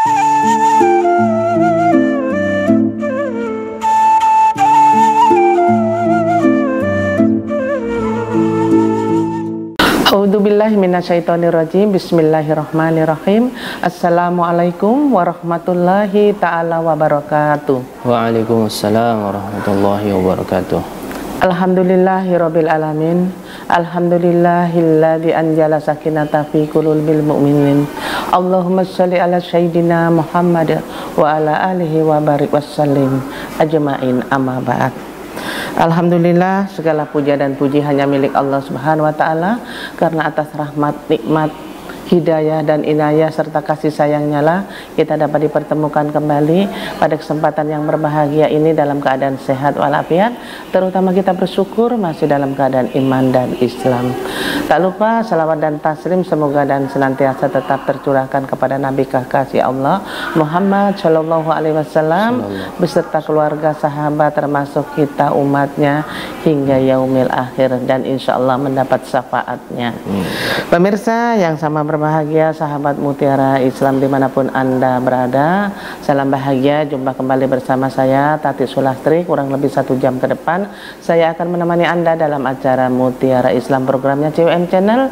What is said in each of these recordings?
A'udzubillahi minasyaitonirrajim. Bismillahirrahmanirrahim. Assalamualaikum warahmatullahi ta'ala wabarakatuh. Waalaikumsalam warahmatullahi wabarakatuh. Alhamdulillahirabbil alamin. Alhamdulillahilladzi anjala sakinata fi qulubil mu'minin. Allahumma shalli ala sayyidina Muhammad wa ala alihi wa barik wasallim ajmain, amma ba'd. Alhamdulillah, segala puja dan puji hanya milik Allah Subhanahu wa taala, karena atas rahmat, nikmat, hidayah dan inayah serta kasih sayangnya lah kita dapat dipertemukan kembali pada kesempatan yang berbahagia ini dalam keadaan sehat walafiat, terutama kita bersyukur masih dalam keadaan iman dan Islam. Tak lupa salawat dan taslim semoga dan senantiasa tetap tercurahkan kepada Nabi kekasih Allah Muhammad Shallallahu Alaihi Wasallam beserta keluarga, sahabat, termasuk kita umatnya hingga yaumil akhir, dan insya Allah mendapat syafaatnya. Pemirsa yang sama berbahagia, sahabat Mutiara Islam dimanapun Anda berada, salam bahagia. Jumpa kembali bersama saya Tati Sulastri. Kurang lebih 1 jam ke depan saya akan menemani Anda dalam acara Mutiara Islam, programnya CWM Channel,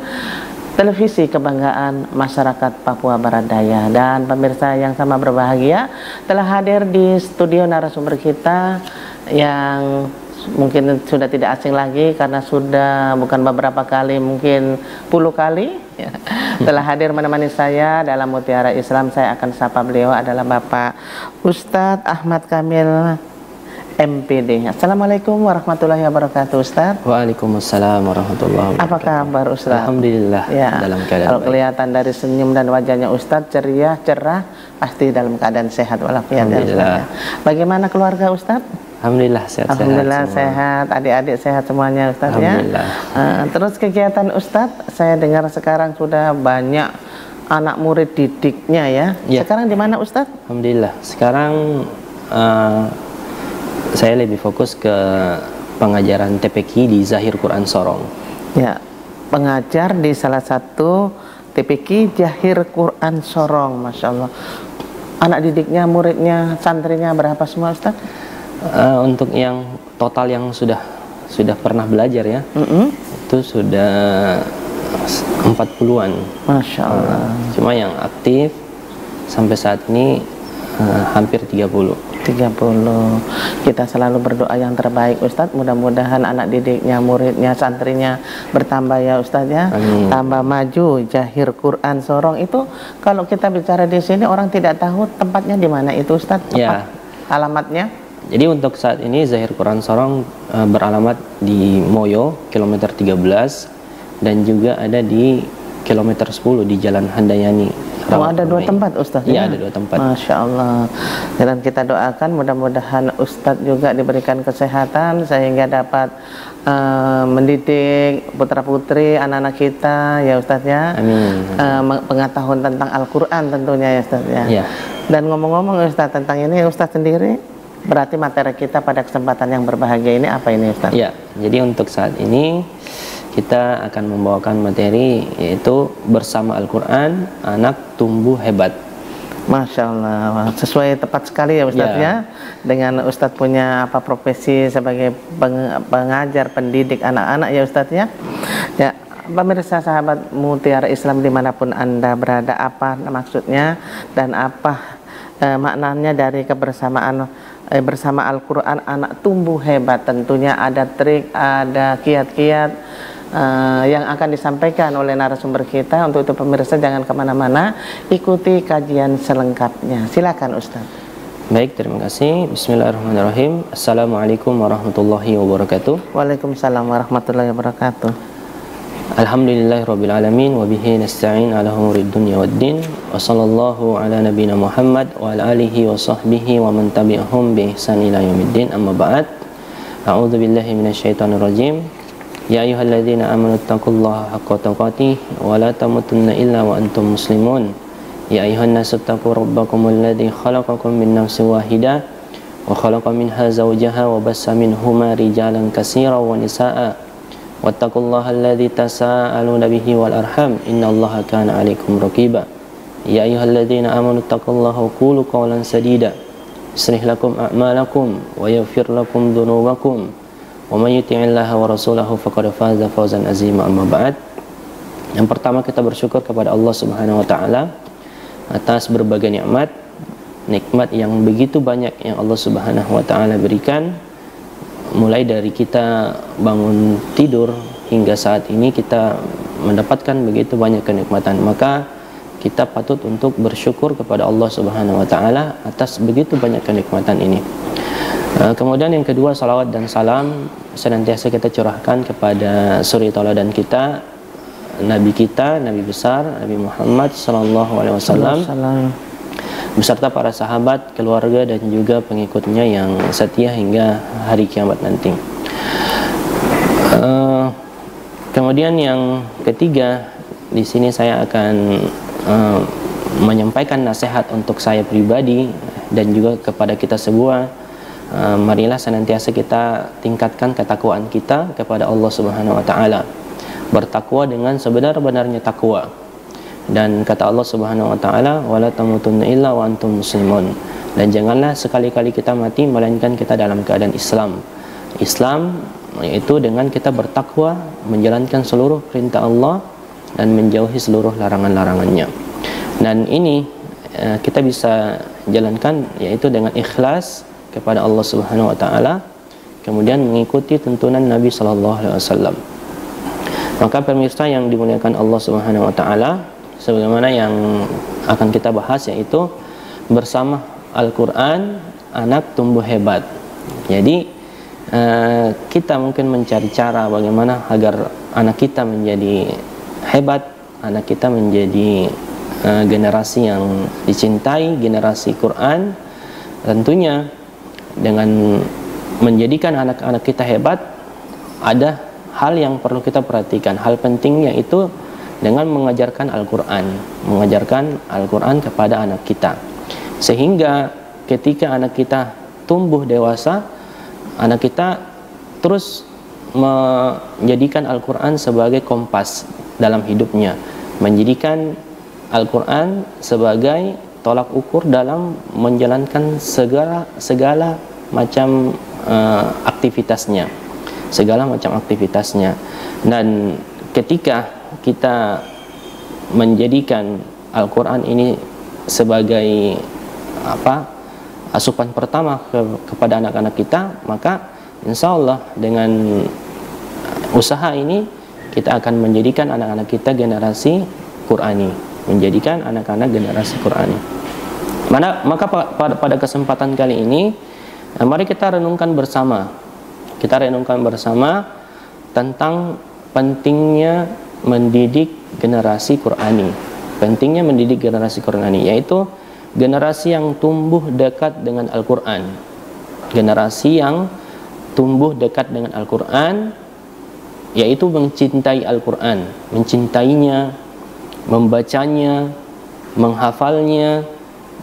televisi kebanggaan masyarakat Papua Barat Daya. Dan pemirsa yang sama berbahagia, telah hadir di studio narasumber kita yang mungkin sudah tidak asing lagi karena sudah bukan beberapa kali, mungkin puluh kali ya, telah hadir menemani saya dalam Mutiara Islam. Saya akan sapa beliau adalah Bapak Ustadz Ahmad Kamil MPD. Assalamualaikum warahmatullahi wabarakatuh, Ustadz. Waalaikumsalam warahmatullahi wabarakatuh. Apa kabar, Ustadz? Alhamdulillah ya, dalam keadaan kalau baik. Kelihatan dari senyum dan wajahnya Ustadz ceria, cerah, pasti dalam keadaan sehat walafiat ya. Bagaimana keluarga Ustadz? Alhamdulillah sehat. Alhamdulillah sehat, adik-adik sehat semuanya Ustadz ya. Terus kegiatan Ustadz, saya dengar sekarang sudah banyak anak murid didiknya ya. Sekarang di mana Ustadz? Alhamdulillah sekarang saya lebih fokus ke pengajaran TPQ di Zahir Quran Sorong. Ya, pengajar di salah satu TPQ Zahir Quran Sorong, masya Allah. Anak didiknya, muridnya, santrinya berapa semua Ustadz? Untuk yang total yang sudah pernah belajar ya, itu sudah 40-an. Masya Allah. Cuma yang aktif sampai saat ini hampir 30. Kita selalu berdoa yang terbaik Ustadz, mudah-mudahan anak didiknya, muridnya, santrinya bertambah ya Ustadz ya. Amin. Tambah maju. Zahir Quran Sorong itu kalau kita bicara di sini orang tidak tahu tempatnya di mana itu Ustadz, ya. Alamatnya? Jadi untuk saat ini Zahir Quran Sorong beralamat di Moyo kilometer 13 dan juga ada di kilometer 10 di Jalan Handayani. Oh, ada 2 tempat Ustadz? Iya, ada 2 tempat. Masya Allah. Dan kita doakan mudah-mudahan Ustadz juga diberikan kesehatan sehingga dapat mendidik putra-putri anak-anak kita ya Ustadz ya. Amin. Pengetahuan tentang Al-Quran tentunya ya Ustadz ya. Ya. Dan ngomong-ngomong Ustadz tentang ini, Ustadz sendiri berarti materi kita pada kesempatan yang berbahagia ini apa ini Ustadz? Ya, jadi untuk saat ini kita akan membawakan materi yaitu bersama Al-Quran anak tumbuh hebat. Masya Allah, sesuai tepat sekali ya Ustadz ya. Dengan Ustadz punya profesi sebagai pengajar, pendidik anak-anak ya Ustadz ya. Ya, pemirsa sahabat Mutiara Islam dimanapun Anda berada, apa maksudnya dan apa maknanya dari kebersamaan bersama Al-Quran anak tumbuh hebat? Tentunya ada trik, ada kiat-kiat yang akan disampaikan oleh narasumber kita. Untuk itu pemirsa jangan kemana-mana, ikuti kajian selengkapnya. Silakan Ustaz. Baik, terima kasih. Bismillahirrahmanirrahim. Assalamualaikum warahmatullahi wabarakatuh. Waalaikumsalam warahmatullahi wabarakatuh. Alhamdulillahirabbil alamin wa bihi nasta'in ala umurid dunya waddin wa sallallahu ala nabiyyina Muhammad wa ala alihi wa sahbihi wa man tabi'ahum bi ihsan ila yaumiddin, amma ba'd. A'udzu billahi minasyaitonir rajim. Ya ayyuhalladzina amanu taqullaha haqqa tuqatih wa la tamutunna illa wa antum muslimun. Ya ayyuhan nasu taqu rabbakumul ladzi khalaqakum min nafsin wahidah wa khalaqa minha zawjaha wa bassa minhuma rijalan katsiran wa nisaa'a. Wattaqullaha alladzi tasaaluna bihi wal arham innallaha kana 'alaikum raqiba. Ya ayyuhalladzina amanu taqullaha wa qulu qawlan sadida yuslih lakum a'malakum wa yaghfir lakum dhunubakum wa may yuti'illaha wa rasulahu faqad faza fawzan azima. Amma ba'd. Yang pertama, kita bersyukur kepada Allah Subhanahu wa taala atas berbagai nikmat yang begitu banyak yang Allah Subhanahu wa taala berikan, mulai dari kita bangun tidur hingga saat ini kita mendapatkan begitu banyak kenikmatan. Maka kita patut untuk bersyukur kepada Allah Subhanahu wa taala atas begitu banyak kenikmatan ini. Kemudian yang kedua, salawat dan salam senantiasa kita curahkan kepada suri tauladan kita, Nabi kita, Nabi besar, Nabi Muhammad sallallahu alaihi wasallam, beserta para sahabat, keluarga dan juga pengikutnya yang setia hingga hari kiamat nanti. Kemudian yang ketiga, di sini saya akan menyampaikan nasihat untuk saya pribadi dan juga kepada kita semua. Marilah senantiasa kita tingkatkan ketakwaan kita kepada Allah Subhanahu wa taala. Bertakwa dengan sebenar-benarnya takwa. Dan kata Allah Subhanahu wa taala, wala tamutunna illa wa antum muslimun. Dan janganlah sekali-kali kita mati melainkan kita dalam keadaan Islam. Islam yaitu dengan kita bertakwa, menjalankan seluruh perintah Allah dan menjauhi seluruh larangan-larangannya. Dan ini kita bisa jalankan yaitu dengan ikhlas kepada Allah Subhanahu wa taala, kemudian mengikuti tuntunan Nabi sallallahu alaihi wasallam. Maka pemirsa yang dimuliakan Allah Subhanahu wa taala, sebagaimana yang akan kita bahas yaitu bersama Al-Qur'an anak tumbuh hebat. Jadi kita mungkin mencari cara bagaimana agar anak kita menjadi hebat, anak kita menjadi generasi yang dicintai, generasi Quran. Tentunya dengan menjadikan anak-anak kita hebat, ada hal yang perlu kita perhatikan. Hal pentingnya itu dengan mengajarkan Al-Quran, mengajarkan Al-Quran kepada anak kita, sehingga ketika anak kita tumbuh dewasa, anak kita terus menjadikan Al-Quran sebagai kompas dalam hidupnya, menjadikan Al-Quran sebagai tolak ukur dalam menjalankan segala macam aktivitasnya, Dan ketika kita menjadikan Al-Quran ini sebagai asupan pertama kepada anak-anak kita, maka insya Allah dengan usaha ini kita akan menjadikan anak-anak kita generasi Qurani, menjadikan anak-anak generasi Qurani. Maka pada kesempatan kali ini, mari kita renungkan bersama. Kita renungkan bersama tentang pentingnya mendidik generasi Qurani. Pentingnya mendidik generasi Qurani, yaitu generasi yang tumbuh dekat dengan Al-Quran. Generasi yang tumbuh dekat dengan Al-Quran, yaitu mencintai Al-Quran, mencintainya, membacanya, menghafalnya,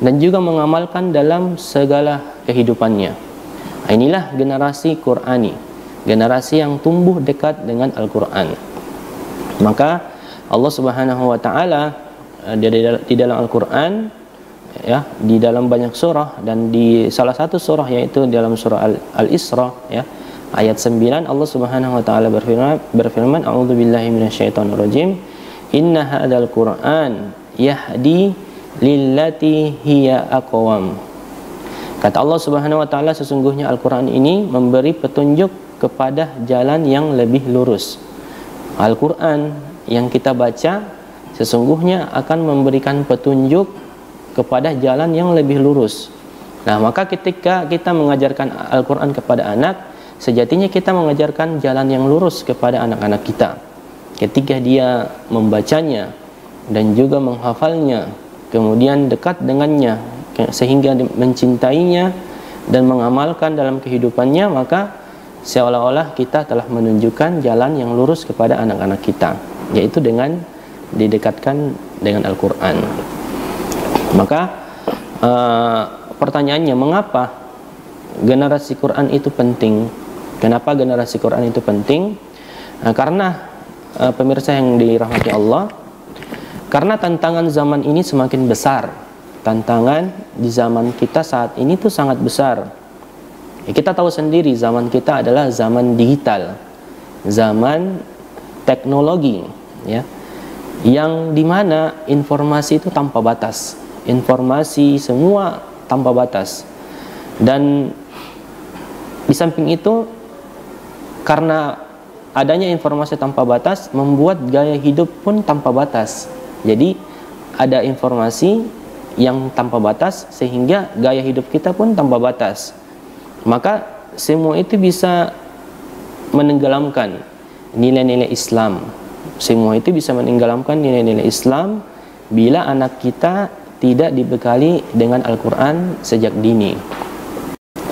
dan juga mengamalkan dalam segala kehidupannya. Inilah generasi Qurani, generasi yang tumbuh dekat dengan Al-Quran. Maka Allah Subhanahu wa taala di dalam Al-Quran, ya, di dalam banyak surah, dan di salah satu surah yaitu dalam surah Al-Isra, ya, ayat 9, Allah Subhanahu wa taala berfirman, a'udzubillahi minasyaitonirrajim, inna hadzal Qur'an yahdi lillati hiya aqwam. Kata Allah Subhanahu wa taala, sesungguhnya Al-Qur'an ini memberi petunjuk kepada jalan yang lebih lurus. Al-Qur'an yang kita baca sesungguhnya akan memberikan petunjuk kepada jalan yang lebih lurus. Nah, maka ketika kita mengajarkan Al-Qur'an kepada anak, sejatinya kita mengajarkan jalan yang lurus kepada anak-anak kita. Ketika dia membacanya dan juga menghafalnya, kemudian dekat dengannya sehingga mencintainya dan mengamalkan dalam kehidupannya, maka seolah-olah kita telah menunjukkan jalan yang lurus kepada anak-anak kita, yaitu dengan didekatkan dengan Al-Quran. Maka pertanyaannya, mengapa generasi Quran itu penting? Kenapa generasi Quran itu penting? Karena pemirsa yang dirahmati Allah, Karena tantangan zaman ini semakin besar. Tantangan di zaman kita saat ini tuh sangat besar. Ya, kita tahu sendiri zaman kita adalah zaman digital, zaman teknologi, ya, yang dimana informasi itu tanpa batas, informasi semua tanpa batas. Dan di samping itu, karena adanya informasi tanpa batas, membuat gaya hidup pun tanpa batas. Jadi ada informasi yang tanpa batas, sehingga gaya hidup kita pun tanpa batas. Maka semua itu bisa menenggelamkan nilai-nilai Islam. Semua itu bisa menenggelamkan nilai-nilai Islam bila anak kita tidak dibekali dengan Al-Quran sejak dini.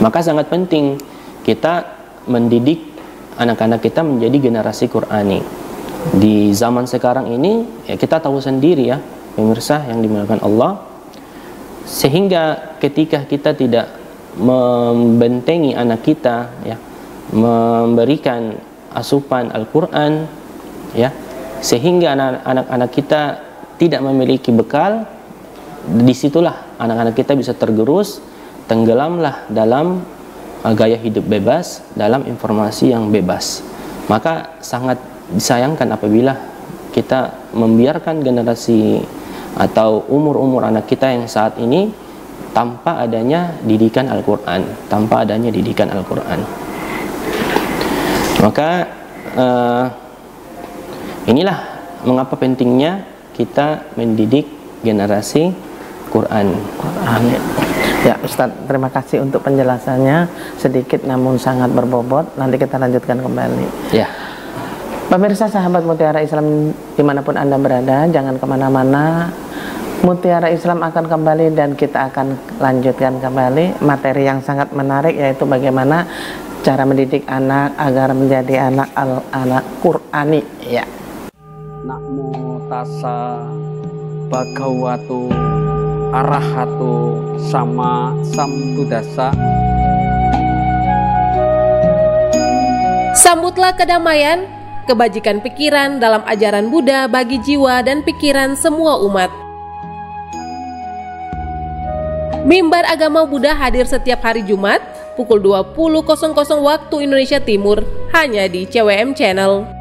Maka sangat penting kita mendidik anak-anak kita menjadi generasi Qurani. Di zaman sekarang ini, ya, kita tahu sendiri ya, pemirsa yang dimuliakan Allah, sehingga ketika kita tidak membentengi anak kita, ya, memberikan asupan Al-Quran, ya, sehingga anak-anak kita tidak memiliki bekal, disitulah anak-anak kita bisa tergerus, tenggelamlah dalam gaya hidup bebas, dalam informasi yang bebas. Maka sangat disayangkan apabila kita membiarkan generasi atau umur-umur anak kita yang saat ini tanpa adanya didikan Al-Quran, tanpa adanya didikan Al-Quran. Maka inilah mengapa pentingnya kita mendidik generasi Quran. Ya Ustadz, terima kasih untuk penjelasannya, sedikit namun sangat berbobot. Nanti kita lanjutkan kembali. Ya. Pemirsa sahabat Mutiara Islam dimanapun Anda berada, jangan kemana-mana. Mutiara Islam akan kembali dan kita akan lanjutkan kembali materi yang sangat menarik, yaitu bagaimana cara mendidik anak agar menjadi anak Qurani. Ya. Namo tassa bhagawatu arahatu sama sambuddhassa. Sambutlah kedamaian, kebajikan pikiran dalam ajaran Buddha bagi jiwa dan pikiran semua umat. Mimbar Agama Buddha hadir setiap hari Jumat pukul 20.00 waktu Indonesia Timur hanya di CWM Channel.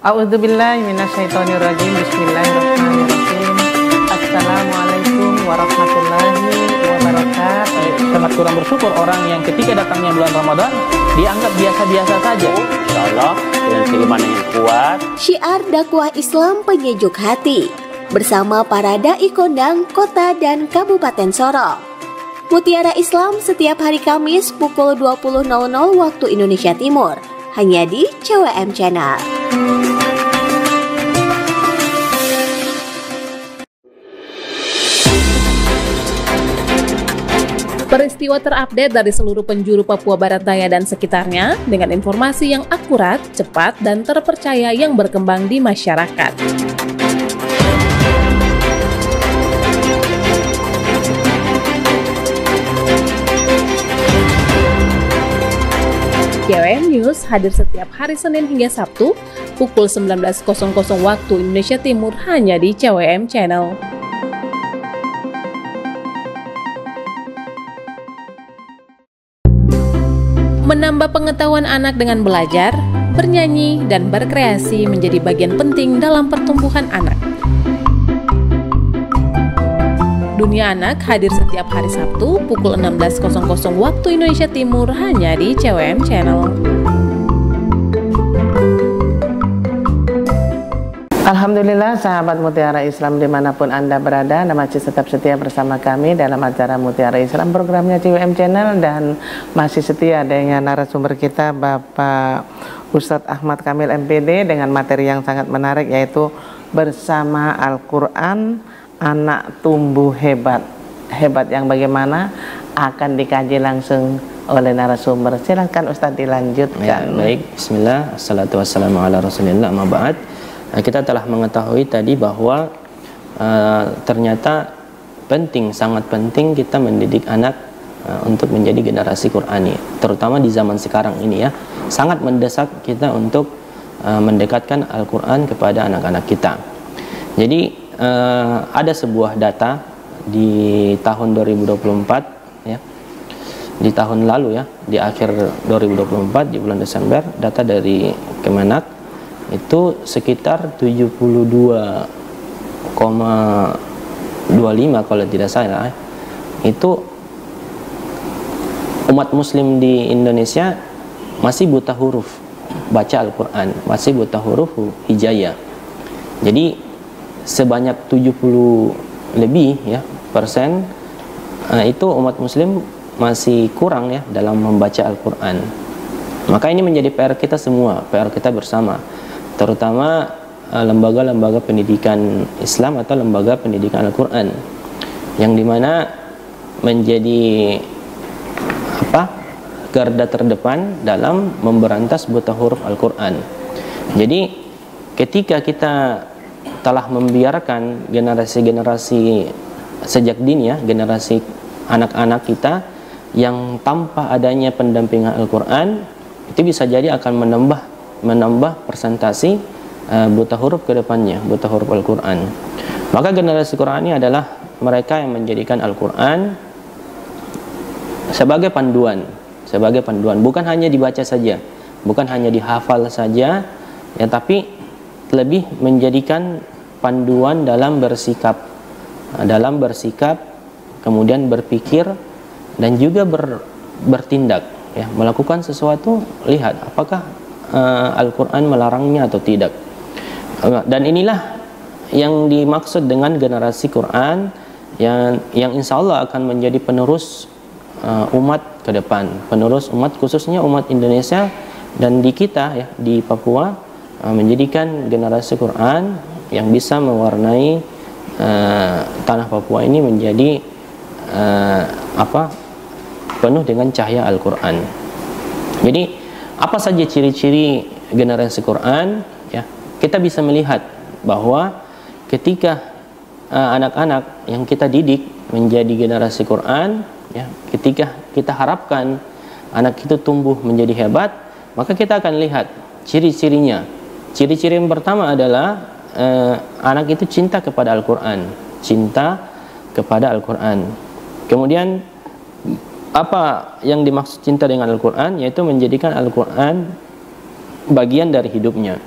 A'udzubillahi minasyaitonirrajim. Bismillahirrahmanirrahim. Assalamualaikum warahmatullahi wabarakatuh. Sangat kurang bersyukur orang yang ketika datangnya bulan Ramadan dianggap biasa-biasa saja. Insya Allah dengan keimanan yang kuat. Syiar dakwah Islam penyejuk hati bersama para dai kondang kota dan kabupaten Sorong. Mutiara Islam setiap hari Kamis pukul 20.00 waktu Indonesia Timur hanya di CWM Channel. Peristiwa terupdate dari seluruh penjuru Papua Barat Daya dan sekitarnya dengan informasi yang akurat, cepat, dan terpercaya yang berkembang di masyarakat. CWM News hadir setiap hari Senin hingga Sabtu pukul 19.00 waktu Indonesia Timur hanya di CWM Channel. Menambah pengetahuan anak dengan belajar, bernyanyi, dan berkreasi menjadi bagian penting dalam pertumbuhan anak. Dunia Anak hadir setiap hari Sabtu pukul 16.00 waktu Indonesia Timur hanya di CWM Channel. Alhamdulillah sahabat Mutiara Islam dimanapun Anda berada, Anda masih tetap setia bersama kami dalam acara Mutiara Islam, programnya CWM Channel, dan masih setia dengan narasumber kita Bapak Ustadz Ahmad Kamil MPD dengan materi yang sangat menarik, yaitu bersama Al-Quran anak tumbuh hebat. Hebat yang bagaimana akan dikaji langsung oleh narasumber. Silakan Ustadz dilanjutkan. Ya, baik, bismillah, assalatu wassalamu ala rasulillah, amma ba'd. Kita telah mengetahui tadi bahwa ternyata penting, sangat penting kita mendidik anak untuk menjadi generasi Qur'ani, terutama di zaman sekarang ini ya. Sangat mendesak kita untuk mendekatkan Al-Quran kepada anak-anak kita. Jadi ada sebuah data di tahun 2024 ya, di tahun lalu ya, di akhir 2024 di bulan Desember, data dari Kemenak itu sekitar 72,25 kalau tidak salah itu umat muslim di Indonesia masih buta huruf baca Al-Quran, masih buta huruf hijaiyah. Jadi sebanyak 70 lebih ya persen itu umat muslim masih kurang ya dalam membaca Al-Quran. Maka ini menjadi PR kita semua, PR kita bersama, terutama lembaga-lembaga pendidikan Islam atau lembaga pendidikan Al-Quran, yang dimana menjadi garda terdepan dalam memberantas buta huruf Al-Quran. Jadi ketika kita telah membiarkan generasi-generasi sejak dini ya, generasi anak-anak kita yang tanpa adanya pendampingan Al-Quran, itu bisa jadi akan menambah persentasi buta huruf ke depannya, buta huruf Al-Quran. Maka generasi Qur'ani adalah mereka yang menjadikan Al-Quran sebagai panduan, bukan hanya dibaca saja, bukan hanya dihafal saja ya, tapi lebih menjadikan panduan dalam bersikap, kemudian berpikir dan juga bertindak ya, melakukan sesuatu, lihat apakah Al-Quran melarangnya atau tidak. Dan inilah yang dimaksud dengan generasi Quran yang insya Allah akan menjadi penerus umat ke depan, penerus umat, khususnya umat Indonesia dan di kita ya, di Papua, menjadikan generasi Quran yang bisa mewarnai tanah Papua ini menjadi penuh dengan cahaya Al-Quran. Jadi apa saja ciri-ciri generasi Quran ya, kita bisa melihat bahwa ketika anak-anak yang kita didik menjadi generasi Quran ya, ketika kita harapkan anak itu tumbuh menjadi hebat, maka kita akan lihat ciri-cirinya. Ciri-ciri yang pertama adalah anak itu cinta kepada Al-Quran, Kemudian apa yang dimaksud cinta dengan Al-Quran? Yaitu menjadikan Al-Quran bagian dari hidupnya.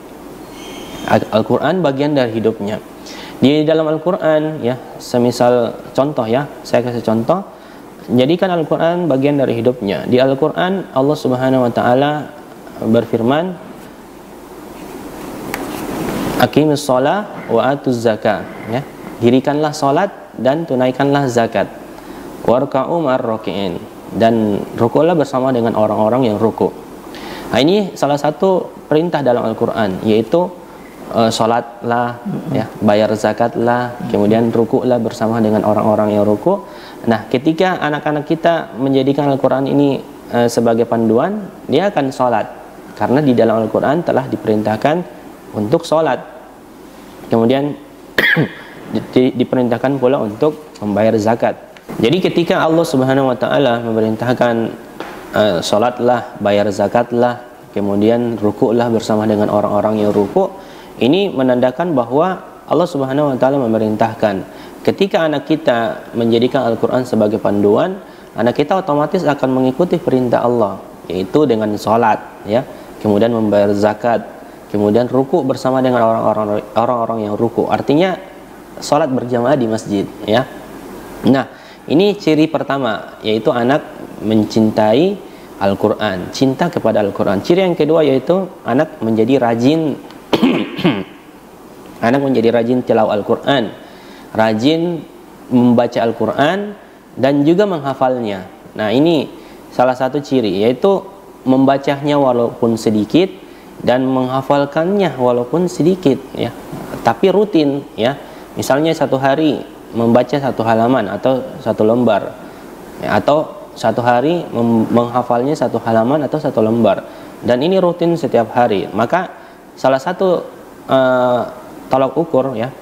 Al-Quran bagian dari hidupnya. Di dalam Al-Quran ya, semisal contoh ya, saya kasih contoh, jadikan Al-Quran bagian dari hidupnya. Di Al-Quran Allah Subhanahu wa taala berfirman, Aqimus shalah wa atuz zakah ya. Dirikanlah salat dan tunaikanlah zakat. Warka'u ma'ar raki'in, dan rukuklah bersama dengan orang-orang yang rukuk. Nah, ini salah satu perintah dalam Al-Quran, yaitu salatlah ya, bayar zakatlah, kemudian rukuklah bersama dengan orang-orang yang rukuk. Nah, ketika anak-anak kita menjadikan Al-Quran ini sebagai panduan, dia akan salat, karena di dalam Al-Quran telah diperintahkan untuk salat. Kemudian diperintahkan pula untuk membayar zakat. Jadi ketika Allah Subhanahu wa taala memerintahkan salatlah, bayar zakatlah, kemudian rukuklah bersama dengan orang-orang yang rukuk, ini menandakan bahwa Allah Subhanahu wa taala memerintahkan ketika anak kita menjadikan Al-Quran sebagai panduan, anak kita otomatis akan mengikuti perintah Allah, yaitu dengan salat ya, kemudian membayar zakat, kemudian rukuk bersama dengan orang-orang yang rukuk. Artinya salat berjamaah di masjid ya. Nah, ini ciri pertama, yaitu anak mencintai Al-Quran, cinta kepada Al-Quran. Ciri yang kedua yaitu anak menjadi rajin anak menjadi rajin tilawah Al-Quran, rajin membaca Al-Quran dan juga menghafalnya. Nah, ini salah satu ciri, yaitu membacanya walaupun sedikit dan menghafalkannya walaupun sedikit ya, tapi rutin ya. Misalnya satu hari membaca satu halaman atau satu lembar ya, atau satu hari menghafalnya satu halaman atau satu lembar, dan ini rutin setiap hari. Maka salah satu tolak ukur ya,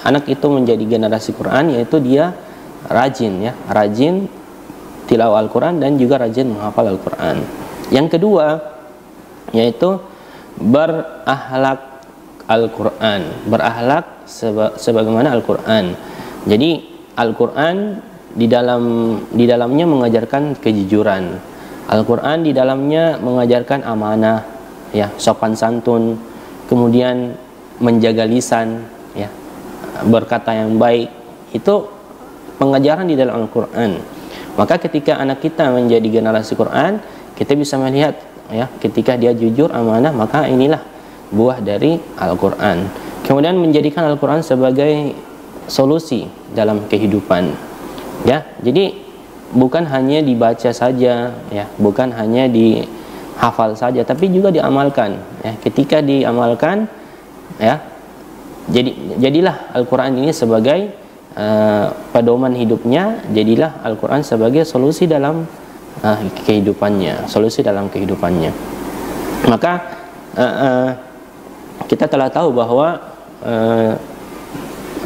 anak itu menjadi generasi Quran, yaitu dia rajin ya, rajin tilawah Al-Quran dan juga rajin menghafal Al-Quran. Yang kedua yaitu berakhlak Al-Quran, berakhlak sebagaimana Al-Quran. Jadi Al-Quran di dalamnya mengajarkan kejujuran. Al-Quran di dalamnya mengajarkan amanah, ya, sopan santun, kemudian menjaga lisan, ya, berkata yang baik. Itu pengajaran di dalam Al-Quran. Maka ketika anak kita menjadi generasi Quran, kita bisa melihat, ya, ketika dia jujur, amanah, maka inilah buah dari Al-Quran. Kemudian menjadikan Al-Quran sebagai solusi dalam kehidupan, ya. Jadi bukan hanya dibaca saja, ya, bukan hanya dihafal saja, tapi juga diamalkan, ya. Ketika diamalkan, ya, jadilah Al-Quran ini sebagai pedoman hidupnya, jadilah Al-Quran sebagai solusi dalam kehidupannya, solusi dalam kehidupannya. Maka kita telah tahu bahwa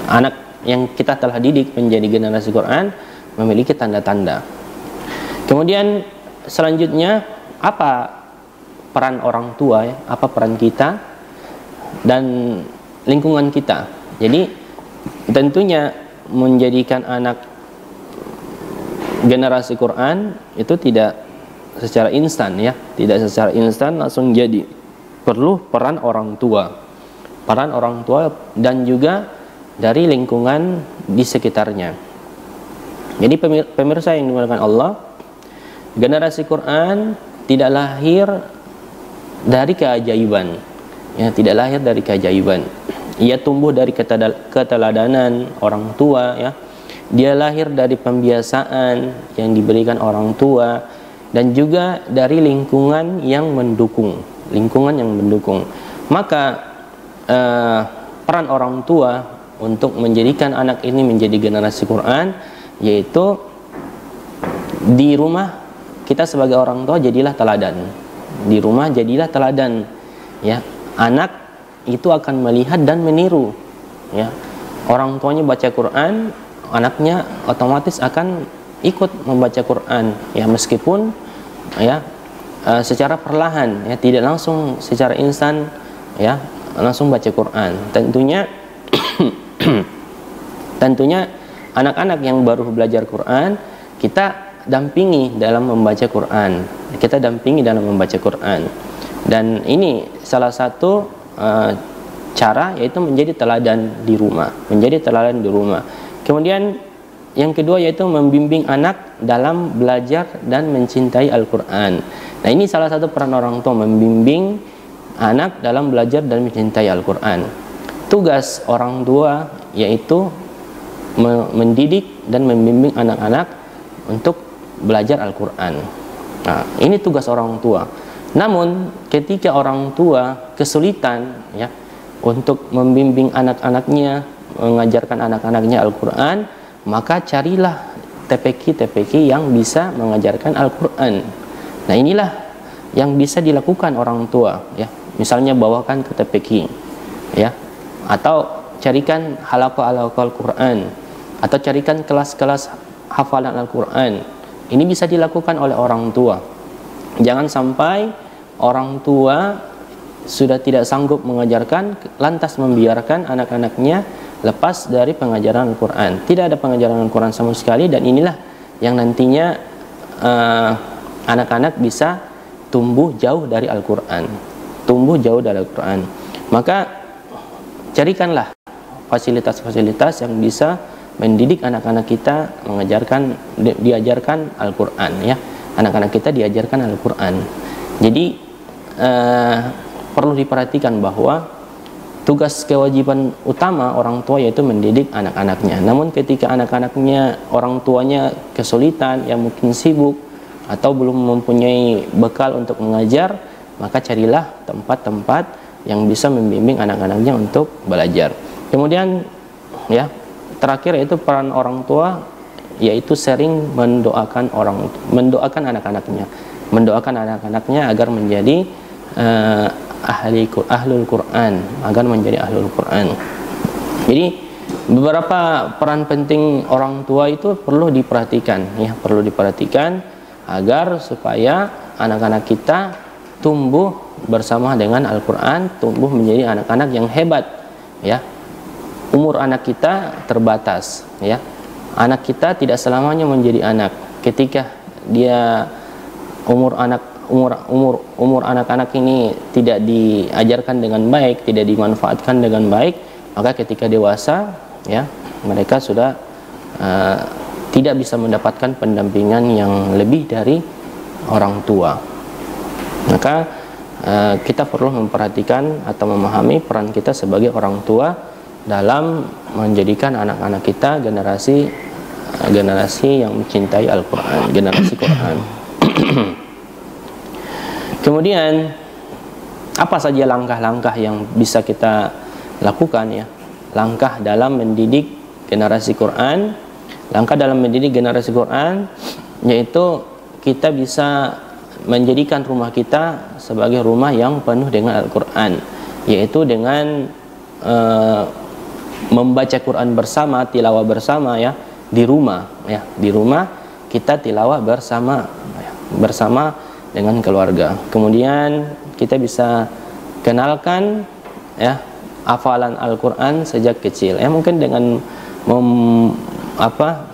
anak yang kita telah didik menjadi generasi Quran memiliki tanda-tanda. Kemudian selanjutnya, apa peran orang tua, ya? Apa peran kita dan lingkungan kita. Jadi tentunya menjadikan anak generasi Quran itu tidak secara instan, ya, tidak secara instan langsung jadi. Perlu peran orang tua dan juga dari lingkungan di sekitarnya. Jadi pemirsa yang dimuliakan Allah, generasi Quran tidak lahir dari keajaiban, ya, tidak lahir dari keajaiban. Ia tumbuh dari keteladanan orang tua, ya. Dia lahir dari pembiasaan yang diberikan orang tua dan juga dari lingkungan yang mendukung, Maka peran orang tua untuk menjadikan anak ini menjadi generasi Quran, yaitu di rumah kita sebagai orang tua jadilah teladan. Di rumah jadilah teladan, ya. Anak itu akan melihat dan meniru, ya. Orang tuanya baca Quran, anaknya otomatis akan ikut membaca Quran, ya, meskipun, ya, secara perlahan, ya, tidak langsung secara instan, ya, langsung baca Quran. Tentunya anak-anak yang baru belajar Quran, kita dampingi dalam membaca Quran. Dan ini salah satu cara, yaitu menjadi teladan di rumah, Kemudian yang kedua yaitu membimbing anak dalam belajar dan mencintai Al-Quran. Nah, ini salah satu peran orang tua, membimbing anak dalam belajar dan mencintai Al-Quran. Tugas orang tua yaitu mendidik dan membimbing anak-anak untuk belajar Al-Quran. Nah, ini tugas orang tua. Namun ketika orang tua kesulitan, ya, untuk membimbing anak-anaknya, mengajarkan anak-anaknya Al-Quran, maka carilah TPQ yang bisa mengajarkan Al-Quran. Nah, inilah yang bisa dilakukan orang tua, ya. Misalnya bawakan ke TPQ, ya, atau carikan halaqah Al-Quran, atau carikan kelas-kelas hafalan Al-Quran. Ini bisa dilakukan oleh orang tua. Jangan sampai orang tua sudah tidak sanggup mengajarkan, lantas membiarkan anak-anaknya lepas dari pengajaran Al-Quran. Tidak ada pengajaran Al-Quran sama sekali, dan inilah yang nantinya anak-anak bisa tumbuh jauh dari Al-Quran. Maka carikanlah fasilitas-fasilitas yang bisa mendidik anak-anak kita, diajarkan Al-Quran, ya. Anak-anak kita diajarkan Al-Quran. Jadi perlu diperhatikan bahwa tugas kewajiban utama orang tua yaitu mendidik anak-anaknya. Namun ketika anak-anaknya, orang tuanya kesulitan, yang mungkin sibuk atau belum mempunyai bekal untuk mengajar, maka carilah tempat-tempat yang bisa membimbing anak-anaknya untuk belajar. Kemudian, ya, terakhir yaitu peran orang tua, yaitu sering mendoakan anak-anaknya agar menjadi ahlul Quran, Jadi beberapa peran penting orang tua itu perlu diperhatikan, ya, perlu diperhatikan agar supaya anak-anak kita tumbuh bersama dengan Al-Quran, tumbuh menjadi anak-anak yang hebat, ya. Umur anak kita terbatas, ya. Anak kita tidak selamanya menjadi anak. Ketika dia umur anak-anak ini tidak diajarkan dengan baik, tidak dimanfaatkan dengan baik, maka ketika dewasa, ya, mereka sudah tidak bisa mendapatkan pendampingan yang lebih dari orang tua. Maka kita perlu memperhatikan atau memahami peran kita sebagai orang tua dalam menjadikan anak-anak kita generasi yang mencintai Al-Quran, generasi Quran. Kemudian apa saja langkah-langkah yang bisa kita lakukan, ya? Langkah dalam mendidik generasi Quran. Langkah dalam mendidik generasi Quran yaitu kita bisa menjadikan rumah kita sebagai rumah yang penuh dengan Al-Quran, yaitu dengan membaca Quran bersama, tilawah bersama, ya, di rumah, ya, di rumah kita tilawah bersama, ya, bersama dengan keluarga. Kemudian kita bisa kenalkan, ya, hafalan Al-Quran sejak kecil, ya, mungkin dengan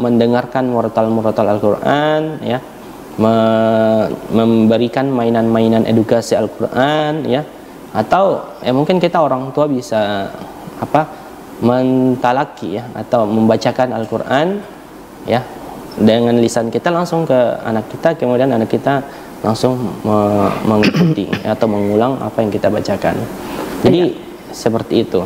mendengarkan murotal Al-Quran, ya, memberikan mainan-mainan edukasi Al-Quran, ya, atau ya mungkin kita orang tua bisa mentalaki, ya, atau membacakan Al-Quran, ya, dengan lisan kita langsung ke anak kita, kemudian anak kita langsung mengikuti, ya, atau mengulang apa yang kita bacakan. Jadi seperti itu.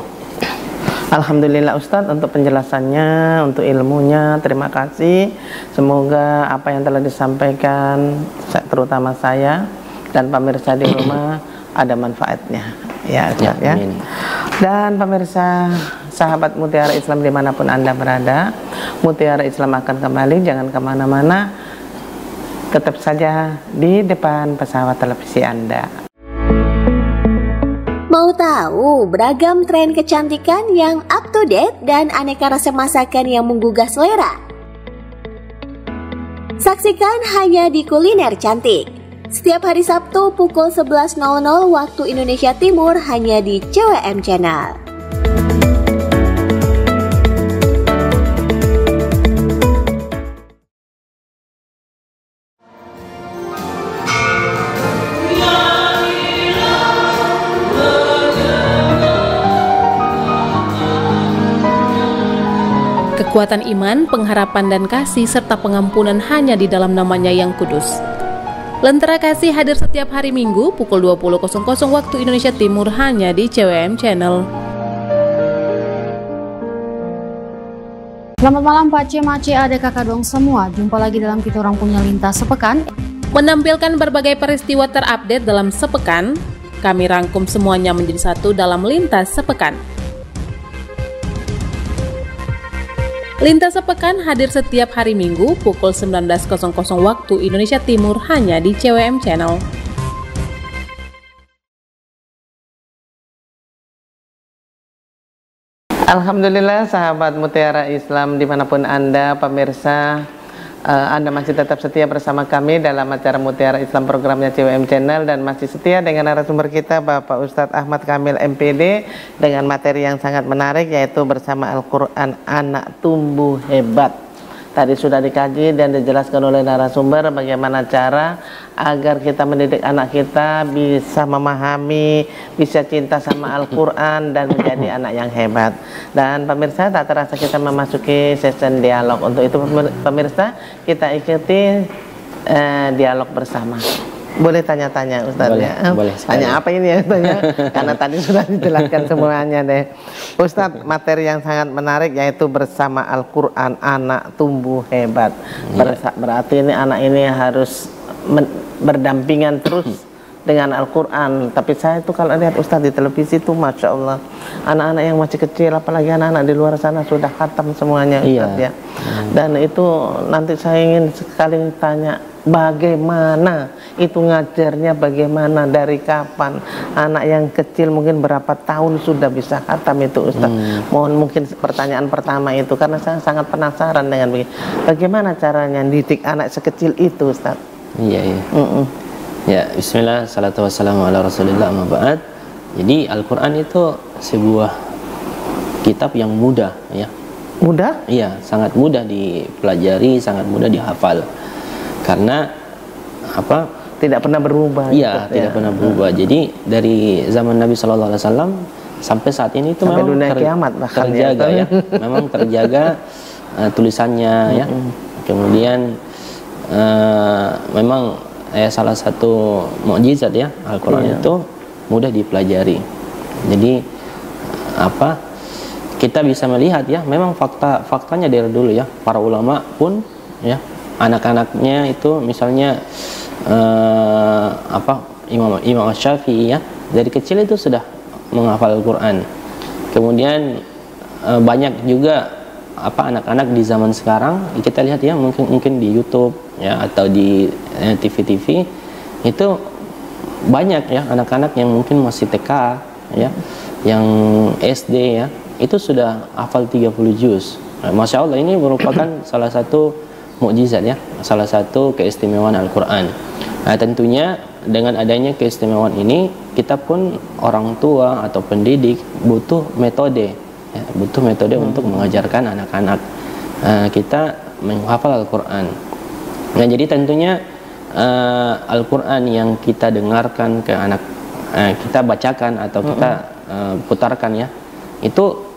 Alhamdulillah Ustadz untuk penjelasannya, untuk ilmunya, terima kasih. Semoga apa yang telah disampaikan terutama saya dan pemirsa di rumah ada manfaatnya, ya Ustadz, ya. Dan pemirsa sahabat Mutiara Islam dimanapun Anda berada, Mutiara Islam akan kembali, jangan kemana-mana, tetap saja di depan pesawat televisi Anda. Mau tahu beragam tren kecantikan yang up to date dan aneka resep masakan yang menggugah selera? Saksikan hanya di Kuliner Cantik. Setiap hari Sabtu pukul 11.00 waktu Indonesia Timur hanya di CWM Channel. Kekuatan iman, pengharapan dan kasih serta pengampunan hanya di dalam namanya yang kudus. Lentera Kasih hadir setiap hari Minggu pukul 20.00 waktu Indonesia Timur hanya di CWM Channel. Selamat malam Pak Mace, ada kakak dong semua. Jumpa lagi dalam Kita Orang Punya Lintas Sepekan. Menampilkan berbagai peristiwa terupdate dalam sepekan, kami rangkum semuanya menjadi satu dalam Lintas Sepekan. Lintas Sepekan hadir setiap hari Minggu pukul 19.00 waktu Indonesia Timur hanya di CWM Channel. Alhamdulillah sahabat Mutiara Islam dimanapun Anda, pemirsa, Anda masih tetap setia bersama kami dalam acara Mutiara Islam programnya CWM Channel, dan masih setia dengan narasumber kita Bapak Ustadz Ahmad Kamil MPD dengan materi yang sangat menarik, yaitu bersama Al-Quran Anak Tumbuh Hebat. Tadi sudah dikaji dan dijelaskan oleh narasumber bagaimana cara agar kita mendidik anak kita bisa memahami, bisa cinta sama Al-Quran dan menjadi anak yang hebat. Dan pemirsa, tak terasa kita memasuki sesi dialog. Untuk itu pemirsa, kita ikuti dialog bersama. Boleh tanya-tanya Ustadz? Boleh, ya? Boleh tanya apa ini ya Ustadz ya? Karena tadi sudah dijelaskan semuanya deh Ustadz. Materi yang sangat menarik yaitu bersama Al-Quran Anak Tumbuh Hebat. Berarti ini anak ini harus berdampingan terus dengan Al-Quran. Tapi saya itu kalau lihat Ustadz di televisi itu Masya Allah, anak-anak yang masih kecil, apalagi anak-anak di luar sana sudah khatam semuanya Ustadz, ya. Dan itu nanti saya ingin sekali tanya, bagaimana itu ngajarnya bagaimana, dari kapan, anak yang kecil mungkin berapa tahun sudah bisa khatam itu Ustaz. Mohon mungkin pertanyaan pertama itu, karena saya sangat penasaran dengan bagaimana caranya didik anak sekecil itu Ustaz. Iya, iya. Ya, bismillah, salatu wassalamu ala rasulillah, amma ba'd. Jadi Al-Quran itu sebuah kitab yang mudah, ya. Mudah? Iya, sangat mudah dipelajari, sangat mudah dihafal. Karena apa? Tidak pernah berubah. Iya, tidak pernah berubah. Jadi dari zaman Nabi Shallallahu Alaihi Wasallam sampai saat ini itu sampai memang kiamat terjaga ya. Memang terjaga tulisannya ya. Kemudian memang salah satu mukjizat ya Al-Quran itu mudah dipelajari. Jadi apa? Kita bisa melihat ya, memang faktanya dari dulu ya, para ulama pun ya, anak-anaknya itu misalnya Imam Syafi'i ya, dari kecil itu sudah menghafal Al-Quran. Kemudian banyak juga anak-anak di zaman sekarang kita lihat ya, mungkin di YouTube ya, atau di TV-TV itu banyak ya anak-anak yang mungkin masih TK ya, yang SD ya, itu sudah hafal 30 juz. Masya Allah, ini merupakan salah satu mukjizat ya, salah satu keistimewaan Al-Quran. Nah, tentunya dengan adanya keistimewaan ini, kita pun orang tua atau pendidik butuh metode ya, butuh metode untuk mengajarkan anak-anak kita menghafal Al-Quran. Nah, jadi tentunya Al-Quran yang kita dengarkan ke anak, kita bacakan atau kita putarkan ya, itu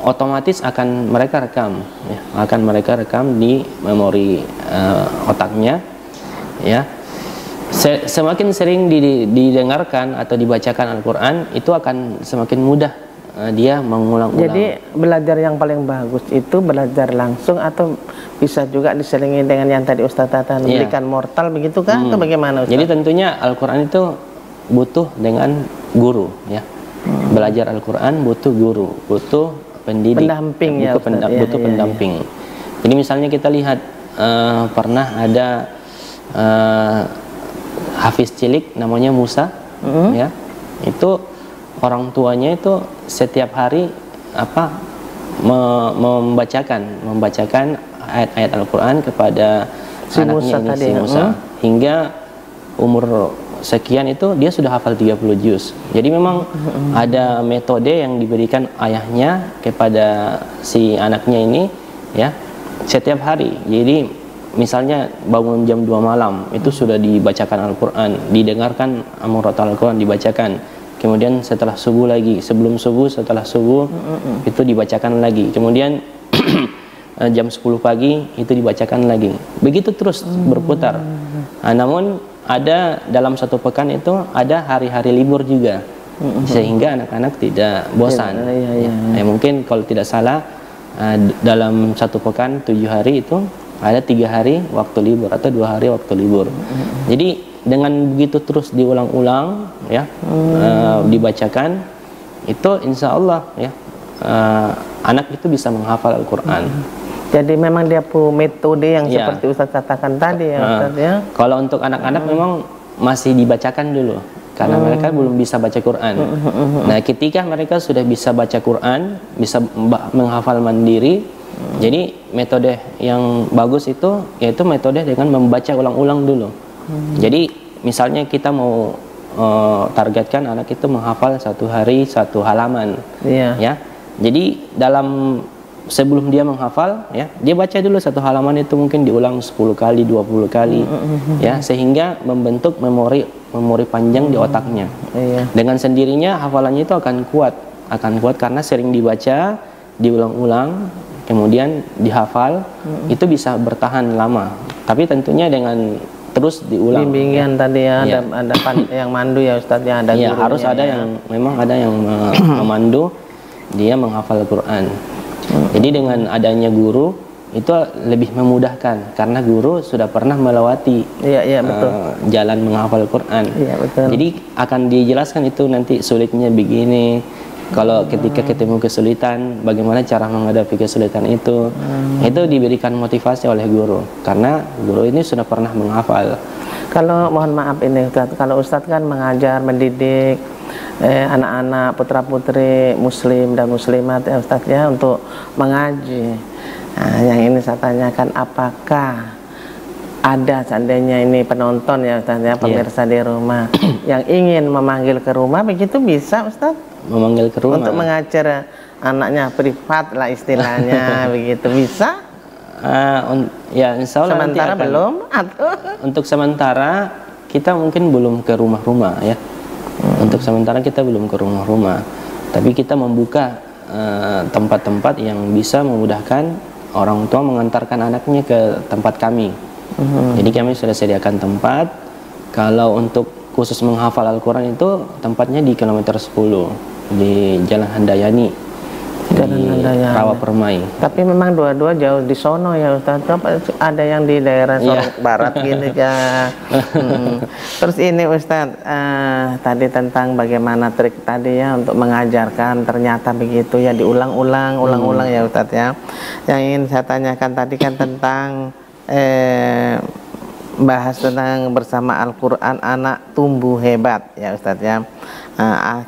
otomatis akan mereka rekam ya, akan mereka rekam di memori otaknya ya. Semakin sering didengarkan atau dibacakan Al-Quran, itu akan semakin mudah dia mengulang-ulang. Jadi belajar yang paling bagus itu belajar langsung, atau bisa juga diselingi dengan yang tadi Ustaz Tata berikan mortal, begitu kan? Atau bagaimana Ustaz? Jadi tentunya Al-Quran itu butuh dengan guru ya. Belajar Al-Quran butuh guru, butuh pendidik, pendamping ya, butuh pendamping. Jadi misalnya kita lihat pernah ada hafiz cilik namanya Musa ya, itu orang tuanya itu setiap hari membacakan ayat-ayat Al-Quran kepada si anaknya Musa si Musa hingga umur sekian itu dia sudah hafal 30 juz. Jadi memang ada metode yang diberikan ayahnya kepada si anaknya ini ya, setiap hari. Jadi misalnya bangun jam 2 malam itu sudah dibacakan Al-Quran, didengarkan murotal Al-Quran dibacakan. Kemudian setelah subuh lagi, sebelum subuh, setelah subuh itu dibacakan lagi. Kemudian jam 10 pagi itu dibacakan lagi. Begitu terus berputar. Nah, namun ada dalam satu pekan itu ada hari-hari libur juga, sehingga anak-anak tidak bosan. Ya, mungkin kalau tidak salah dalam satu pekan 7 hari itu ada 3 hari waktu libur atau 2 hari waktu libur. Jadi dengan begitu terus diulang-ulang ya, dibacakan, itu insya Allah ya anak itu bisa menghafal Al-Quran. Jadi memang dia punya metode yang seperti Ustaz katakan tadi ya Ustaz ya. Kalau untuk anak-anak memang masih dibacakan dulu, karena mereka belum bisa baca Quran. Nah, ketika mereka sudah bisa baca Quran, bisa menghafal mandiri, jadi metode yang bagus itu yaitu metode dengan membaca ulang-ulang dulu. Jadi misalnya kita mau targetkan anak itu menghafal 1 hari 1 halaman ya. Jadi dalam sebelum dia menghafal ya, dia baca dulu 1 halaman itu mungkin diulang 10 kali, 20 kali ya, sehingga membentuk memori panjang di otaknya. Dengan sendirinya hafalannya itu akan kuat karena sering dibaca, diulang-ulang, kemudian dihafal, itu bisa bertahan lama. Tapi tentunya dengan terus diulang. Bimbingan tadi ya, ada yang mandu ya Ustaz ya, ada gurunya. Harus ada yang memang ada yang memandu dia menghafal Quran. Jadi dengan adanya guru itu lebih memudahkan, karena guru sudah pernah melewati jalan menghafal Quran. Jadi akan dijelaskan itu nanti sulitnya begini. Kalau ketika ketemu kesulitan, bagaimana cara menghadapi kesulitan itu diberikan motivasi oleh guru, karena guru ini sudah pernah menghafal. Kalau mohon maaf ini Ustaz, kalau Ustaz kan mengajar, mendidik anak-anak putra-putri muslim dan muslimat ya Ustaz ya untuk mengaji. Nah, yang ini saya tanyakan, apakah ada seandainya ini penonton ya Ustaz ya, pemirsa di rumah yang ingin memanggil ke rumah, begitu bisa Ustaz? Memanggil ke rumah untuk mengajar anaknya privat lah istilahnya begitu, bisa? Ya insya Allah sementara nanti belum atau untuk sementara kita mungkin belum ke rumah-rumah ya. Untuk sementara kita belum ke rumah-rumah, tapi kita membuka tempat-tempat yang bisa memudahkan orang tua mengantarkan anaknya ke tempat kami. Jadi kami sudah sediakan tempat. Kalau untuk khusus menghafal Al-Quran itu tempatnya di kilometer 10 di Jalan Handayani, Rawa Permai. Tapi memang dua-dua jauh di sono ya Ustaz. Ada yang di daerah Sorong Barat gini ya. Terus ini Ustaz, tadi tentang bagaimana trik tadi ya untuk mengajarkan, ternyata begitu ya, diulang-ulang ya Ustaz ya. Yang ingin saya tanyakan tadi kan tentang bahas tentang bersama Al-Quran anak tumbuh hebat ya Ustaz ya.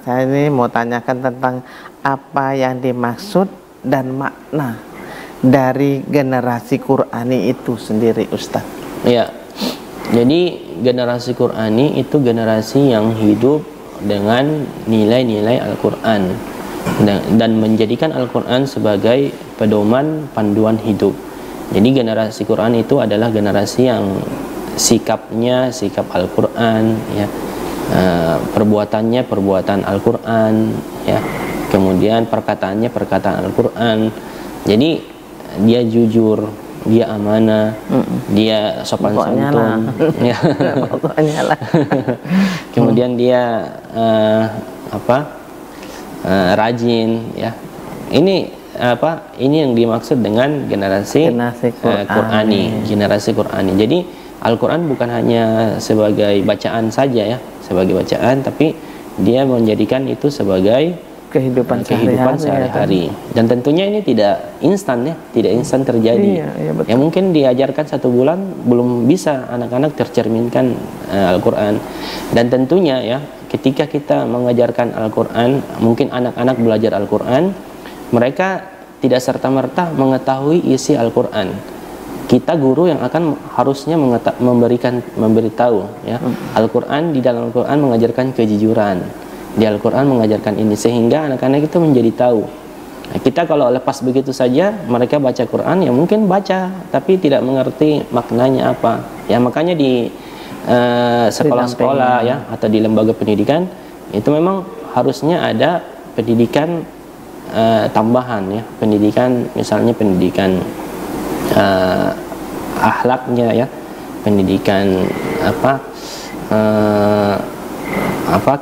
Saya ini mau tanyakan tentang apa yang dimaksud dan makna dari generasi Qur'ani itu sendiri Ustaz. Ya, jadi generasi Qur'ani itu generasi yang hidup dengan nilai-nilai Al-Quran dan menjadikan Al-Quran sebagai pedoman panduan hidup. Jadi generasi Quran itu adalah generasi yang sikapnya sikap Al-Quran ya, perbuatannya perbuatan Al-Quran ya, kemudian perkataannya perkataan Al-Quran. Jadi dia jujur, dia amanah, dia sopan santun ya. Kemudian dia rajin ya. Ini yang dimaksud dengan generasi Qur'ani, generasi Qur'ani. Jadi Al-Quran bukan hanya sebagai bacaan saja ya, sebagai bacaan, tapi dia menjadikan itu sebagai kehidupan sehari-hari. Dan tentunya ini tidak instan ya, tidak instan terjadi. Ya mungkin diajarkan 1 bulan belum bisa anak-anak tercerminkan Al-Quran. Dan tentunya ya, ketika kita mengajarkan Al-Quran, mungkin anak-anak belajar Al-Quran, mereka tidak serta-merta mengetahui isi Al-Quran. Kita guru yang akan harusnya memberitahu ya. Al-Quran, di dalam Al-Quran mengajarkan kejujuran, di Al-Quran mengajarkan ini, sehingga anak-anak itu menjadi tahu. Nah, kita kalau lepas begitu saja, mereka baca Quran ya mungkin baca tapi tidak mengerti maknanya apa ya. Makanya di sekolah-sekolah ya, atau di lembaga pendidikan itu memang harusnya ada pendidikan tambahan ya, pendidikan misalnya pendidikan akhlaknya ya, pendidikan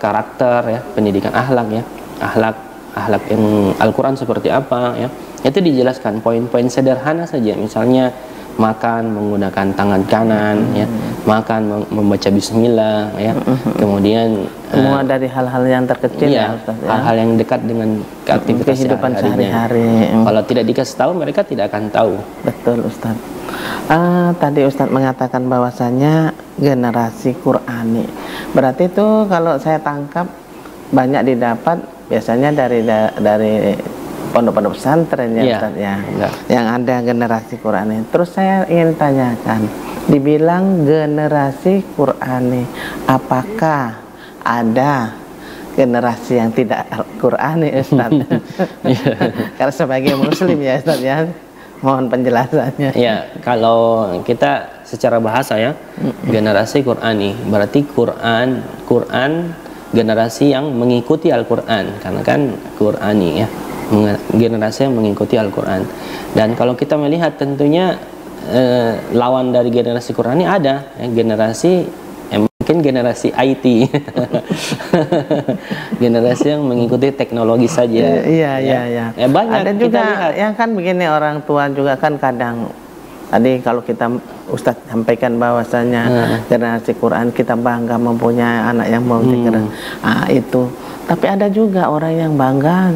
karakter ya, pendidikan akhlak ya, akhlak yang Al-Quran seperti apa ya, itu dijelaskan poin-poin sederhana saja, misalnya makan menggunakan tangan kanan ya, makan membaca bismillah ya, kemudian semua dari hal-hal yang terkecil ya, hal-hal yang dekat dengan aktivitas kehidupan sehari-hari. Kalau tidak dikasih tahu, mereka tidak akan tahu. Betul Ustaz. Tadi Ustaz mengatakan bahwasanya generasi Qur'ani, berarti itu kalau saya tangkap banyak didapat biasanya dari pondok-pondok pesantren ya Ustaz ya, yang ada generasi Qur'ani. Terus saya ingin tanyakan, dibilang generasi Qur'ani, apakah ada generasi yang tidak Qur'ani Ustaz? Karena sebagai muslim ya Ustaz ya, mohon penjelasannya. Ya, kalau kita secara bahasa ya, generasi Qur'ani berarti Quran generasi yang mengikuti Al-Quran, karena kan Qur'ani ya, generasi yang mengikuti Al-Quran. Dan kalau kita melihat tentunya lawan dari generasi Qur'ani ada ya, generasi mungkin generasi IT generasi yang mengikuti teknologi saja. Iya. Banyak ada juga yang kan begini, orang tua juga kan kadang, tadi kalau kita Ustadz sampaikan bahwasanya generasi Quran kita bangga mempunyai anak yang multikultural. Itu. Tapi ada juga orang yang bangga,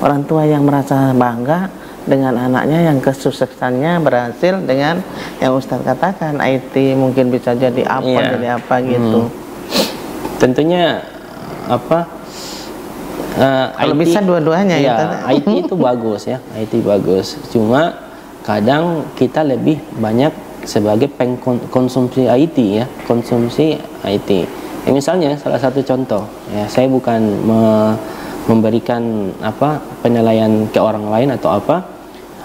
orang tua yang merasa bangga dengan anaknya yang kesuksesannya berhasil dengan yang Ustadz katakan, IT mungkin bisa jadi apa, jadi apa gitu. Tentunya apa? Kalau IT, bisa dua-duanya ya, gitu. IT itu bagus ya, IT bagus. Cuma kadang kita lebih banyak sebagai pengkonsumsi IT ya, konsumsi IT. Ya, misalnya salah satu contoh ya, saya bukan memberikan apa penilaian ke orang lain atau apa,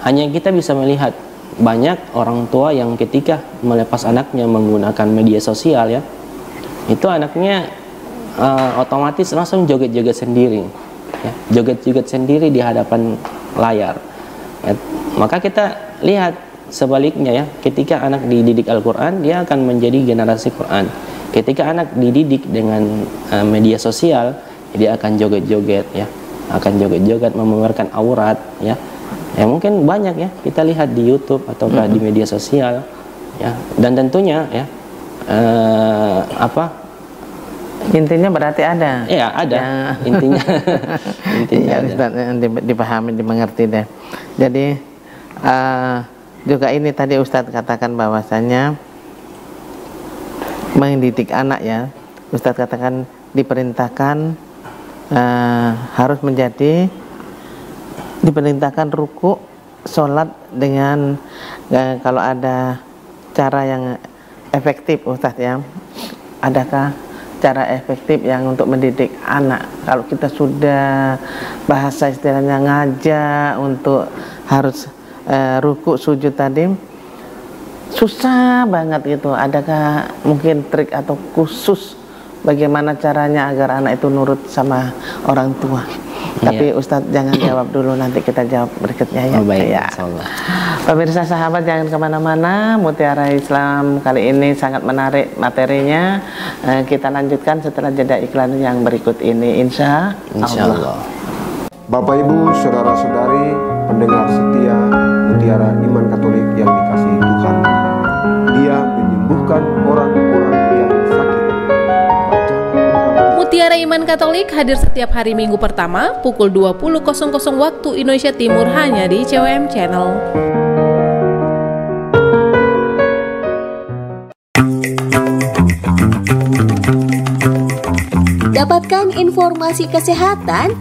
hanya kita bisa melihat banyak orang tua yang ketika melepas anaknya menggunakan media sosial ya, itu anaknya otomatis langsung joget-joget sendiri ya, joget-joget sendiri di hadapan layar ya. Maka kita lihat sebaliknya ya, ketika anak dididik Al-Quran, dia akan menjadi generasi Quran. Ketika anak dididik dengan media sosial, dia akan joget-joget ya, akan joget-joget memamerkan aurat ya. Ya mungkin banyak ya kita lihat di YouTube ataukah di media sosial ya. Dan tentunya ya intinya berarti ada. Iya, ada. Ya. Intinya ya, ada. Ustaz, dipahami, dimengerti deh. Jadi juga ini tadi Ustadz katakan bahwasanya mendidik anak ya, Ustadz katakan diperintahkan harus menjadi, diperintahkan ruku, sholat dengan kalau ada cara yang efektif Ustadz ya, adakah cara efektif yang untuk mendidik anak? Kalau kita sudah bahasa istilahnya ngajak untuk harus ruku sujud tadi, susah banget gitu. Adakah mungkin trik atau khusus bagaimana caranya agar anak itu nurut sama orang tua? Tapi Ustadz jangan jawab dulu, nanti kita jawab berikutnya ya. Oh, baik, ya. Pemirsa sahabat jangan kemana-mana, Mutiara Islam kali ini sangat menarik materinya. Kita lanjutkan setelah jeda iklan yang berikut ini, insya Allah. Bapak Ibu, saudara-saudari, pendengar setia Mutiara Iman Katolik yang dikasihi Tuhan, Dia menyembuhkan orang-orang yang sakit. Mutiara Iman Katolik hadir setiap hari Minggu pertama pukul 20.00 waktu Indonesia Timur hanya di CWM Channel. Dapatkan informasi kesehatan,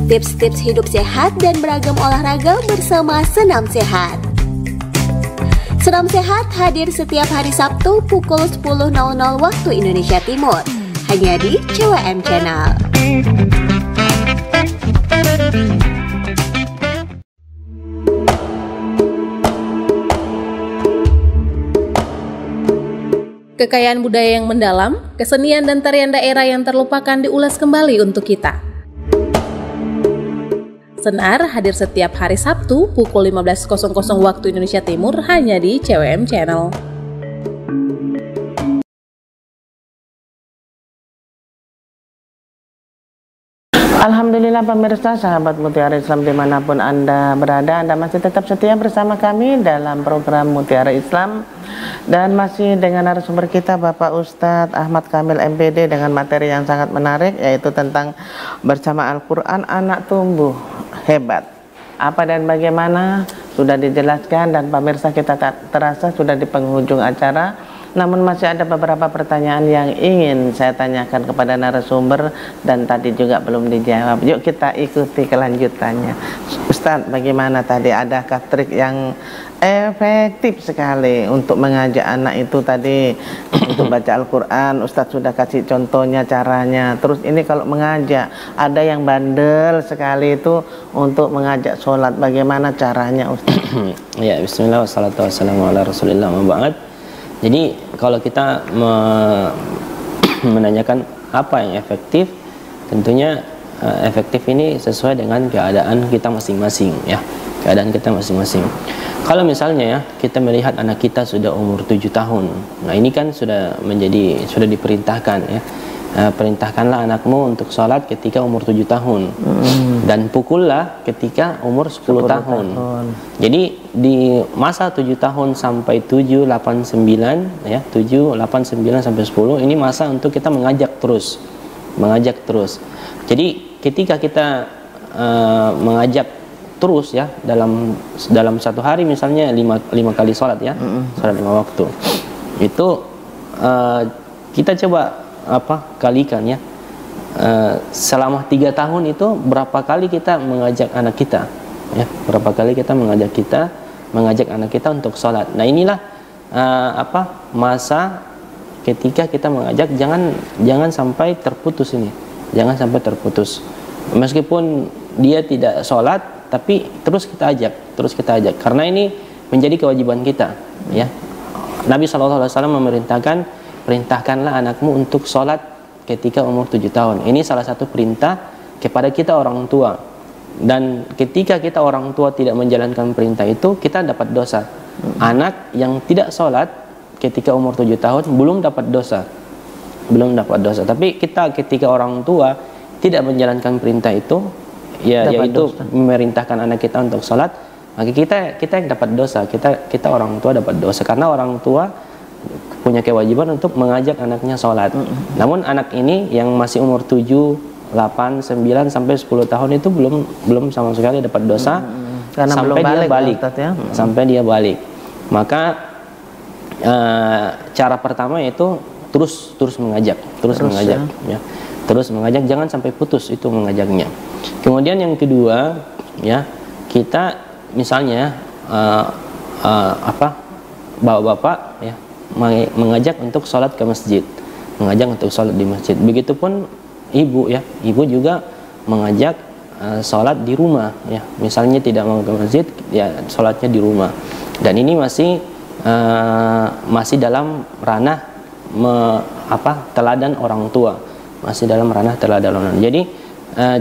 tips-tips hidup sehat dan beragam olahraga bersama Senam Sehat. Senam Sehat hadir setiap hari Sabtu pukul 10.00 waktu Indonesia Timur, hanya di CWM Channel. Kekayaan budaya yang mendalam, kesenian dan tarian daerah yang terlupakan diulas kembali untuk kita. Senar hadir setiap hari Sabtu pukul 15.00 waktu Indonesia Timur hanya di CWM Channel. Alhamdulillah pemirsa sahabat Mutiara Islam dimanapun Anda berada, Anda masih tetap setia bersama kami dalam program Mutiara Islam, dan masih dengan narasumber kita Bapak Ustadz Ahmad Kamil MPD dengan materi yang sangat menarik, yaitu tentang bersama Al-Quran anak tumbuh hebat. Apa dan bagaimana sudah dijelaskan, dan pemirsa kita terasa sudah di penghujung acara. Namun masih ada beberapa pertanyaan yang ingin saya tanyakan kepada narasumber dan tadi juga belum dijawab. Yuk kita ikuti kelanjutannya. Ustadz, bagaimana tadi, adakah trik yang efektif sekali untuk mengajak anak itu tadi untuk baca Al-Quran? Ustadz sudah kasih contohnya caranya. Terus ini kalau mengajak, ada yang bandel sekali itu untuk mengajak sholat, bagaimana caranya Ustadz? Ya, bismillah wassalatu wassalamu ala rasulillah wa ba'd. Jadi kalau kita menanyakan apa yang efektif, tentunya efektif ini sesuai dengan keadaan kita masing-masing ya, keadaan kita masing-masing. Kalau misalnya ya kita melihat anak kita sudah umur 7 tahun, nah ini kan sudah diperintahkan ya, perintahkanlah anakmu untuk sholat ketika umur 7 tahun dan pukullah ketika umur 10 tahun. Jadi di masa 7 tahun sampai 7, 8, 9 ya, 7, 8, 9 sampai 10 ini masa untuk kita mengajak terus. Jadi ketika kita mengajak terus ya dalam satu hari misalnya lima kali sholat ya, sholat 5 waktu itu kita coba kalikan ya, selama 3 tahun itu berapa kali kita mengajak anak kita ya, berapa kali kita mengajak anak kita untuk sholat. Nah inilah masa ketika kita mengajak, jangan sampai terputus ini, jangan sampai terputus. Meskipun dia tidak sholat, tapi terus kita ajak, karena ini menjadi kewajiban kita ya. Nabi SAW perintahkanlah anakmu untuk sholat ketika umur 7 tahun. Ini salah satu perintah kepada kita orang tua, dan ketika kita orang tua tidak menjalankan perintah itu, kita dapat dosa. Anak yang tidak sholat ketika umur 7 tahun belum dapat dosa, tapi kita ketika orang tua tidak menjalankan perintah itu ya, yaitu memerintahkan anak kita untuk sholat, maka kita yang dapat dosa, kita orang tua dapat dosa, karena orang tua punya kewajiban untuk mengajak anaknya sholat. Namun anak ini yang masih umur 7, 8, 9 sampai 10 tahun itu belum sama sekali dapat dosa sampai dia balik, sampai dia balik. Maka cara pertama itu terus mengajak, ya. Terus mengajak, jangan sampai putus itu mengajaknya. Kemudian yang kedua ya, kita misalnya bapak-bapak ya mengajak untuk sholat ke masjid, mengajak untuk sholat di masjid. Begitupun ibu ya, ibu juga mengajak sholat di rumah ya. Misalnya tidak mau ke masjid ya, sholatnya di rumah. Dan ini masih dalam ranah teladan orang tua, masih dalam ranah teladan orang tua. Jadi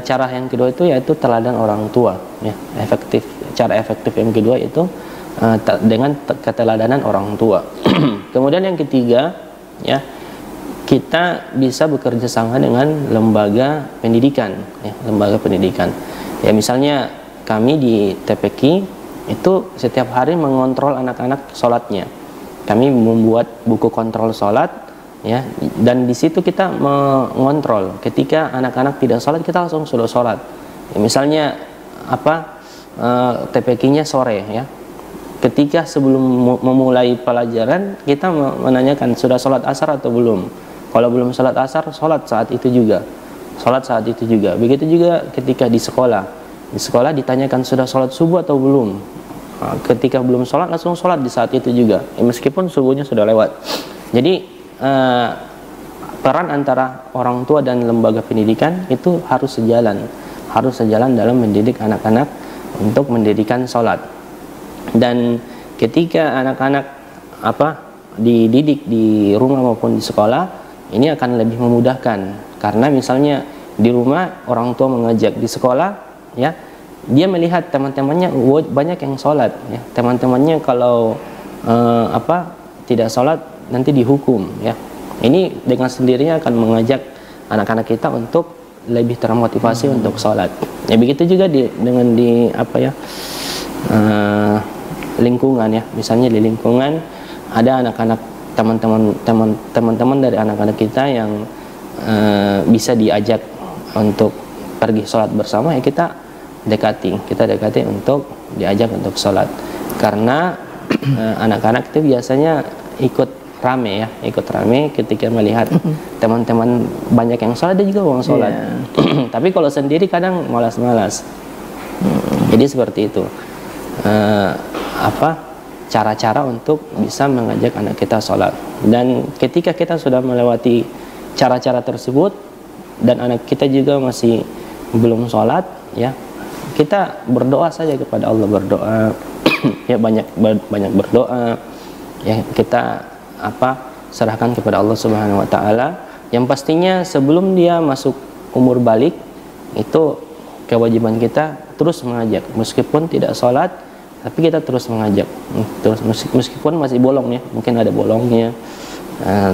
cara yang kedua itu yaitu teladan orang tua ya, cara efektif yang kedua itu dengan keteladanan orang tua. Kemudian yang ketiga ya, kita bisa bekerja sama dengan lembaga pendidikan ya, lembaga pendidikan ya. Misalnya kami di TPQ itu setiap hari mengontrol anak-anak sholatnya. Kami membuat buku kontrol sholat ya, dan di situ kita mengontrol ketika anak-anak tidak sholat, kita langsung sudah sholat ya. Misalnya TPQ-nya sore ya, ketika sebelum memulai pelajaran kita menanyakan sudah sholat asar atau belum. Kalau belum sholat asar, sholat saat itu juga. Begitu juga ketika di sekolah ditanyakan sudah sholat subuh atau belum. Ketika belum sholat, langsung sholat di saat itu juga ya, meskipun subuhnya sudah lewat. Jadi peran antara orang tua dan lembaga pendidikan itu harus sejalan dalam mendidik anak-anak untuk mendirikan sholat. Dan ketika anak-anak dididik di rumah maupun di sekolah, ini akan lebih memudahkan, karena misalnya di rumah orang tua mengajak, di sekolah ya dia melihat teman-temannya banyak yang sholat ya. Teman-temannya kalau tidak sholat nanti dihukum ya. Ini dengan sendirinya akan mengajak anak-anak kita untuk lebih termotivasi untuk sholat ya. Begitu juga dengan lingkungan ya. Misalnya di lingkungan ada anak-anak, teman-teman dari anak-anak kita yang bisa diajak untuk pergi sholat bersama ya, kita dekati untuk diajak untuk sholat, karena anak-anak itu biasanya ikut rame ketika melihat teman-teman banyak yang sholat, dia juga mau sholat. Tapi kalau sendiri kadang malas-malas. Jadi seperti itu cara-cara untuk bisa mengajak anak kita sholat. Dan ketika kita sudah melewati cara-cara tersebut dan anak kita juga masih belum sholat ya, kita berdoa saja kepada Allah, berdoa ya, banyak berdoa ya, kita serahkan kepada Allah Subhanahu wa taala. Yang pastinya sebelum dia masuk umur balik itu kewajiban kita terus mengajak, meskipun tidak sholat tapi kita terus mengajak, terus meskipun masih bolong ya, mungkin ada bolongnya,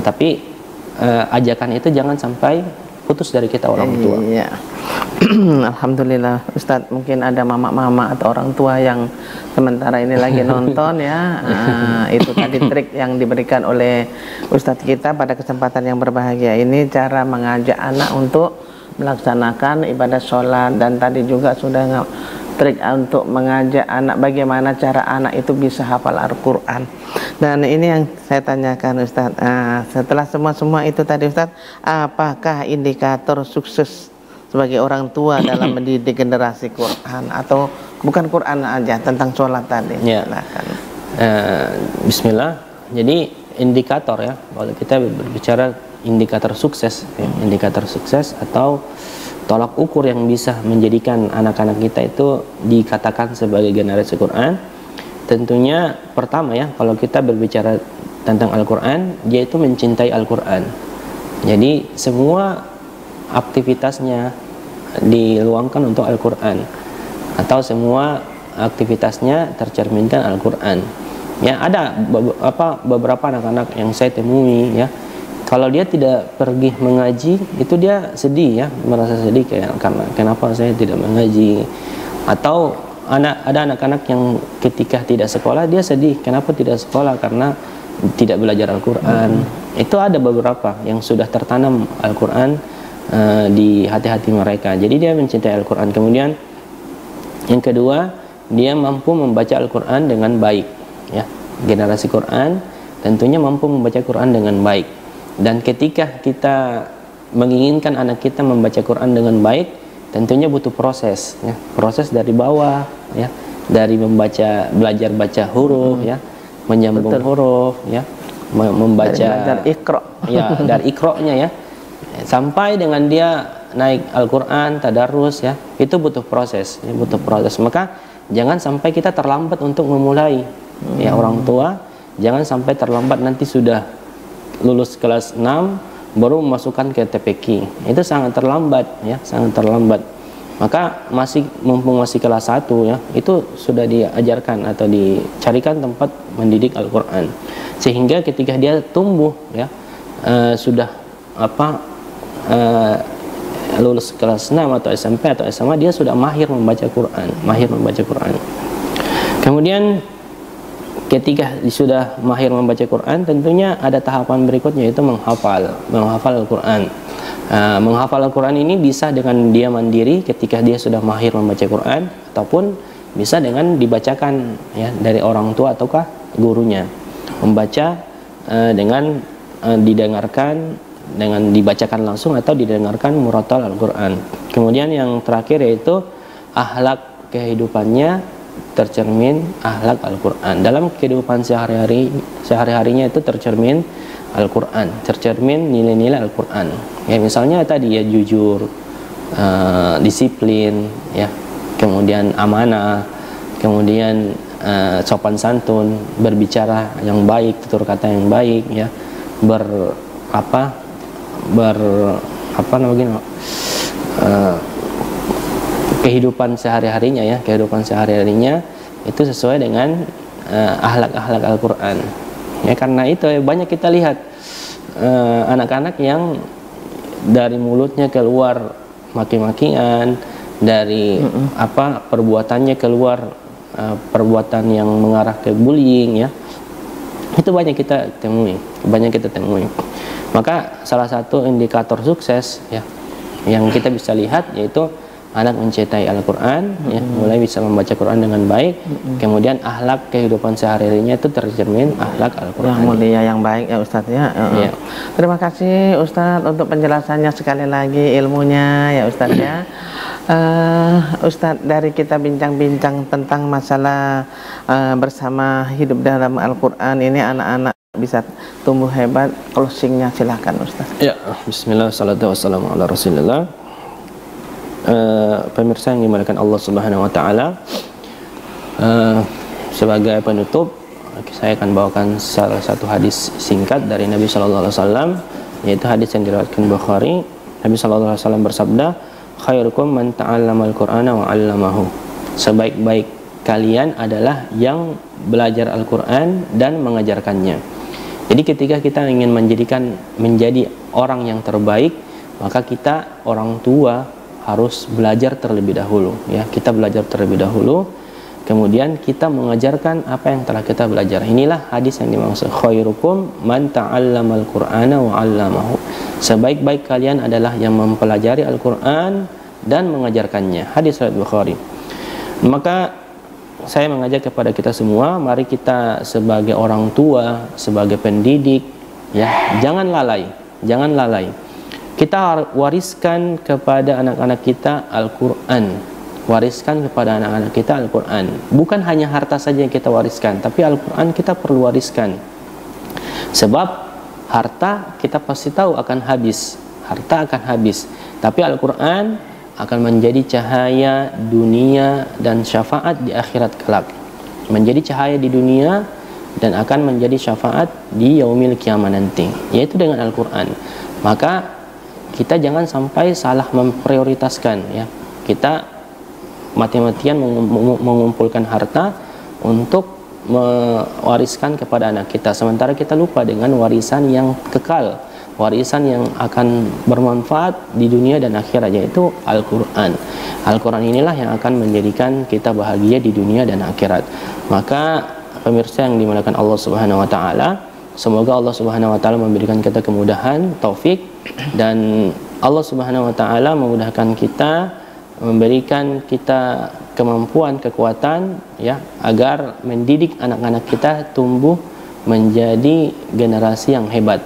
tapi ajakan itu jangan sampai putus dari kita orang tua. Iya. Alhamdulillah Ustadz, mungkin ada mama-mama atau orang tua yang sementara ini lagi nonton ya. Itu tadi trik yang diberikan oleh Ustadz kita pada kesempatan yang berbahagia ini, cara mengajak anak untuk melaksanakan ibadah sholat. Dan tadi juga sudah trik untuk mengajak anak, bagaimana cara anak itu bisa hafal Al-Quran. Dan ini yang saya tanyakan Ustaz, setelah semua itu tadi Ustaz, apakah indikator sukses sebagai orang tua dalam mendidik generasi Quran, atau bukan Quran aja, tentang sholat tadi? Ya. Bismillah. Jadi indikator ya, kalau kita berbicara indikator sukses ya, indikator sukses atau tolak ukur yang bisa menjadikan anak-anak kita itu dikatakan sebagai generasi Quran, tentunya pertama ya, kalau kita berbicara tentang Al-Quran, dia itu mencintai Al-Quran. Jadi semua aktivitasnya diluangkan untuk Al-Quran, atau semua aktivitasnya tercerminkan Al-Quran. Ya, ada beberapa anak-anak yang saya temui ya, kalau dia tidak pergi mengaji, itu dia sedih ya, merasa sedih karena kenapa saya tidak mengaji. Atau ada anak-anak yang ketika tidak sekolah dia sedih, kenapa tidak sekolah, karena tidak belajar Al-Quran. Itu ada beberapa yang sudah tertanam Al-Quran di hati-hati mereka. Jadi dia mencintai Al-Quran. Kemudian yang kedua, dia mampu membaca Al-Quran dengan baik ya. Generasi Quran tentunya mampu membaca Quran dengan baik. Dan ketika kita menginginkan anak kita membaca Quran dengan baik, tentunya butuh proses ya. Proses dari bawah ya, dari belajar baca huruf ya, menyambung huruf ya, membaca dari Iqra ya, dari Iqra-nya ya, sampai dengan dia naik Al-Quran, tadarus ya, itu butuh proses ya, butuh proses. Maka jangan sampai kita terlambat untuk memulai ya, orang tua jangan sampai terlambat, nanti sudah lulus kelas 6 baru memasukkan ke TPQ. Itu sangat terlambat ya, sangat terlambat. Maka mumpung masih kelas 1 ya, itu sudah diajarkan atau dicarikan tempat mendidik Al-Quran, sehingga ketika dia tumbuh ya, sudah lulus kelas 6 atau SMP atau SMA, dia sudah mahir membaca Quran, Kemudian ketika sudah mahir membaca Quran, tentunya ada tahapan berikutnya, yaitu menghafal Al-Quran. Menghafal Al-Quran ini bisa dengan dia mandiri ketika dia sudah mahir membaca Quran, ataupun bisa dengan dibacakan ya, dari orang tua ataukah gurunya. Membaca dengan didengarkan, dengan dibacakan langsung atau didengarkan murattal Al-Quran. Kemudian yang terakhir yaitu akhlak kehidupannya tercermin akhlak Al-Quran. Dalam kehidupan sehari-harinya itu tercermin Al-Quran, tercermin nilai-nilai Al-Quran. Ya, misalnya tadi ya, jujur, disiplin, ya, kemudian amanah, kemudian sopan santun, berbicara yang baik, tutur kata yang baik, ya, kehidupan sehari-harinya ya, kehidupan sehari-harinya itu sesuai dengan akhlak-akhlak Al-Quran. Ya, karena itu banyak kita lihat anak-anak yang dari mulutnya keluar maki-makian, dari perbuatannya keluar perbuatan yang mengarah ke bullying ya. Itu banyak kita temui, Maka salah satu indikator sukses ya yang kita bisa lihat yaitu anak mencintai Al-Quran, ya, mulai bisa membaca Quran dengan baik, kemudian akhlak kehidupan sehari-harinya itu tercermin akhlak Al-Quran. Yang mulia, yang baik ya Ustadz ya. Ya. Terima kasih Ustadz untuk penjelasannya sekali lagi, ilmunya ya Ustadz ya. Ustadz, dari kita bincang-bincang tentang masalah bersama hidup dalam Al-Quran ini, anak-anak bisa tumbuh hebat, closingnya silahkan Ustadz. Ya, bismillah, salatu wassalamu ala rasulillah. Pemirsa yang dimuliakan Allah Subhanahu wa taala, sebagai penutup saya akan bawakan salah satu hadis singkat dari Nabi sallallahu alaihi wasallam, yaitu hadis yang diriwayatkan Bukhari. Nabi sallallahu alaihi wasallam bersabda, khairukum man ta'allamal Qur'ana wa 'allamahu. Sebaik-baik kalian adalah yang belajar Al-Qur'an dan mengajarkannya. Jadi ketika kita ingin menjadi orang yang terbaik, maka kita orang tua harus belajar terlebih dahulu ya. Kita belajar terlebih dahulu, kemudian kita mengajarkan apa yang telah kita belajar. Inilah hadis yang dimaksud, khairukum man ta'allamal Qur'ana wa 'allamahu. Sebaik-baik kalian adalah yang mempelajari Al-Qur'an dan mengajarkannya. Hadis riwayat Bukhari. Maka saya mengajak kepada kita semua, mari kita sebagai orang tua, sebagai pendidik, ya, jangan lalai. Kita wariskan kepada anak-anak kita Al-Quran. Wariskan kepada anak-anak kita Al-Quran. Bukan hanya harta saja yang kita wariskan, tapi Al-Quran kita perlu wariskan. Sebab harta kita pasti tahu akan habis. Harta akan habis. Tapi Al-Quran akan menjadi cahaya dunia dan syafaat di akhirat kelak. Menjadi cahaya di dunia dan akan menjadi syafaat di yaumil kiamah nanti, yaitu dengan Al-Quran. Maka kita jangan sampai salah memprioritaskan, ya. Kita mati-matian mengumpulkan harta untuk mewariskan kepada anak kita, sementara kita lupa dengan warisan yang kekal, warisan yang akan bermanfaat di dunia dan akhirat, yaitu Al-Quran. Al-Quran inilah yang akan menjadikan kita bahagia di dunia dan akhirat. Maka pemirsa yang dimuliakan Allah Subhanahu wa taala, semoga Allah Subhanahu wa taala memberikan kita kemudahan, taufik, dan Allah Subhanahu wa taala memudahkan kita, memberikan kita kemampuan, kekuatan, ya, agar mendidik anak-anak kita tumbuh menjadi generasi yang hebat,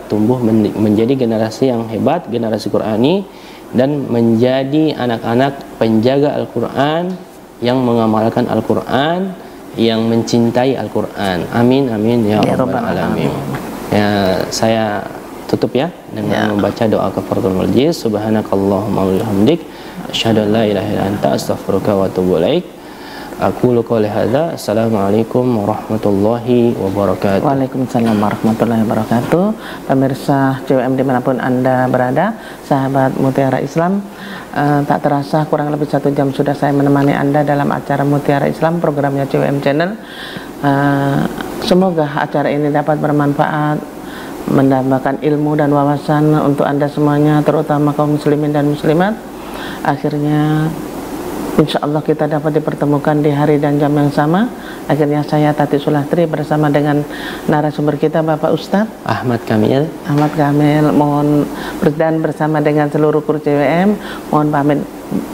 menjadi generasi yang hebat, generasi Qurani, dan menjadi anak-anak penjaga Al-Quran, yang mengamalkan Al-Quran, yang mencintai Al-Quran. Amin amin ya rabbal alamin. Ya, saya tutup ya dengan membaca doa kafaratul majlis. Subhanakallahumma wa bihamdik, asyhadu an la ilaha illa anta, astaghfiruka wa atubu ilaik. Aku qouli hadza. Assalamualaikum warahmatullahi wabarakatuh. Waalaikumsalam warahmatullahi wabarakatuh. Pemirsa CWM dimanapun Anda berada, sahabat Mutiara Islam, tak terasa kurang lebih 1 jam sudah saya menemani Anda dalam acara Mutiara Islam, programnya CWM Channel. Semoga acara ini dapat bermanfaat, mendapatkan ilmu dan wawasan untuk Anda semuanya, terutama kaum muslimin dan muslimat. Akhirnya insya Allah kita dapat dipertemukan di hari dan jam yang sama. Akhirnya saya Tati Sulastri bersama dengan narasumber kita Bapak Ustadz Ahmad Kamil mohon dan bersama dengan seluruh kru CWM mohon pamit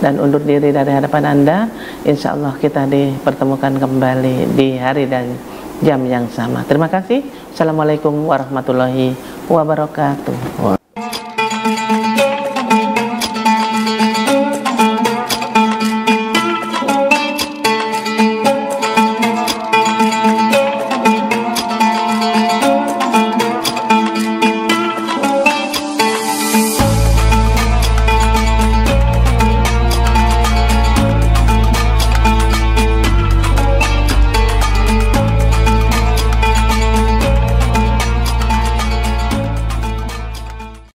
dan undur diri dari hadapan Anda. Insya Allah kita dipertemukan kembali di hari dan jam yang sama. Terima kasih. Assalamualaikum warahmatullahi wabarakatuh.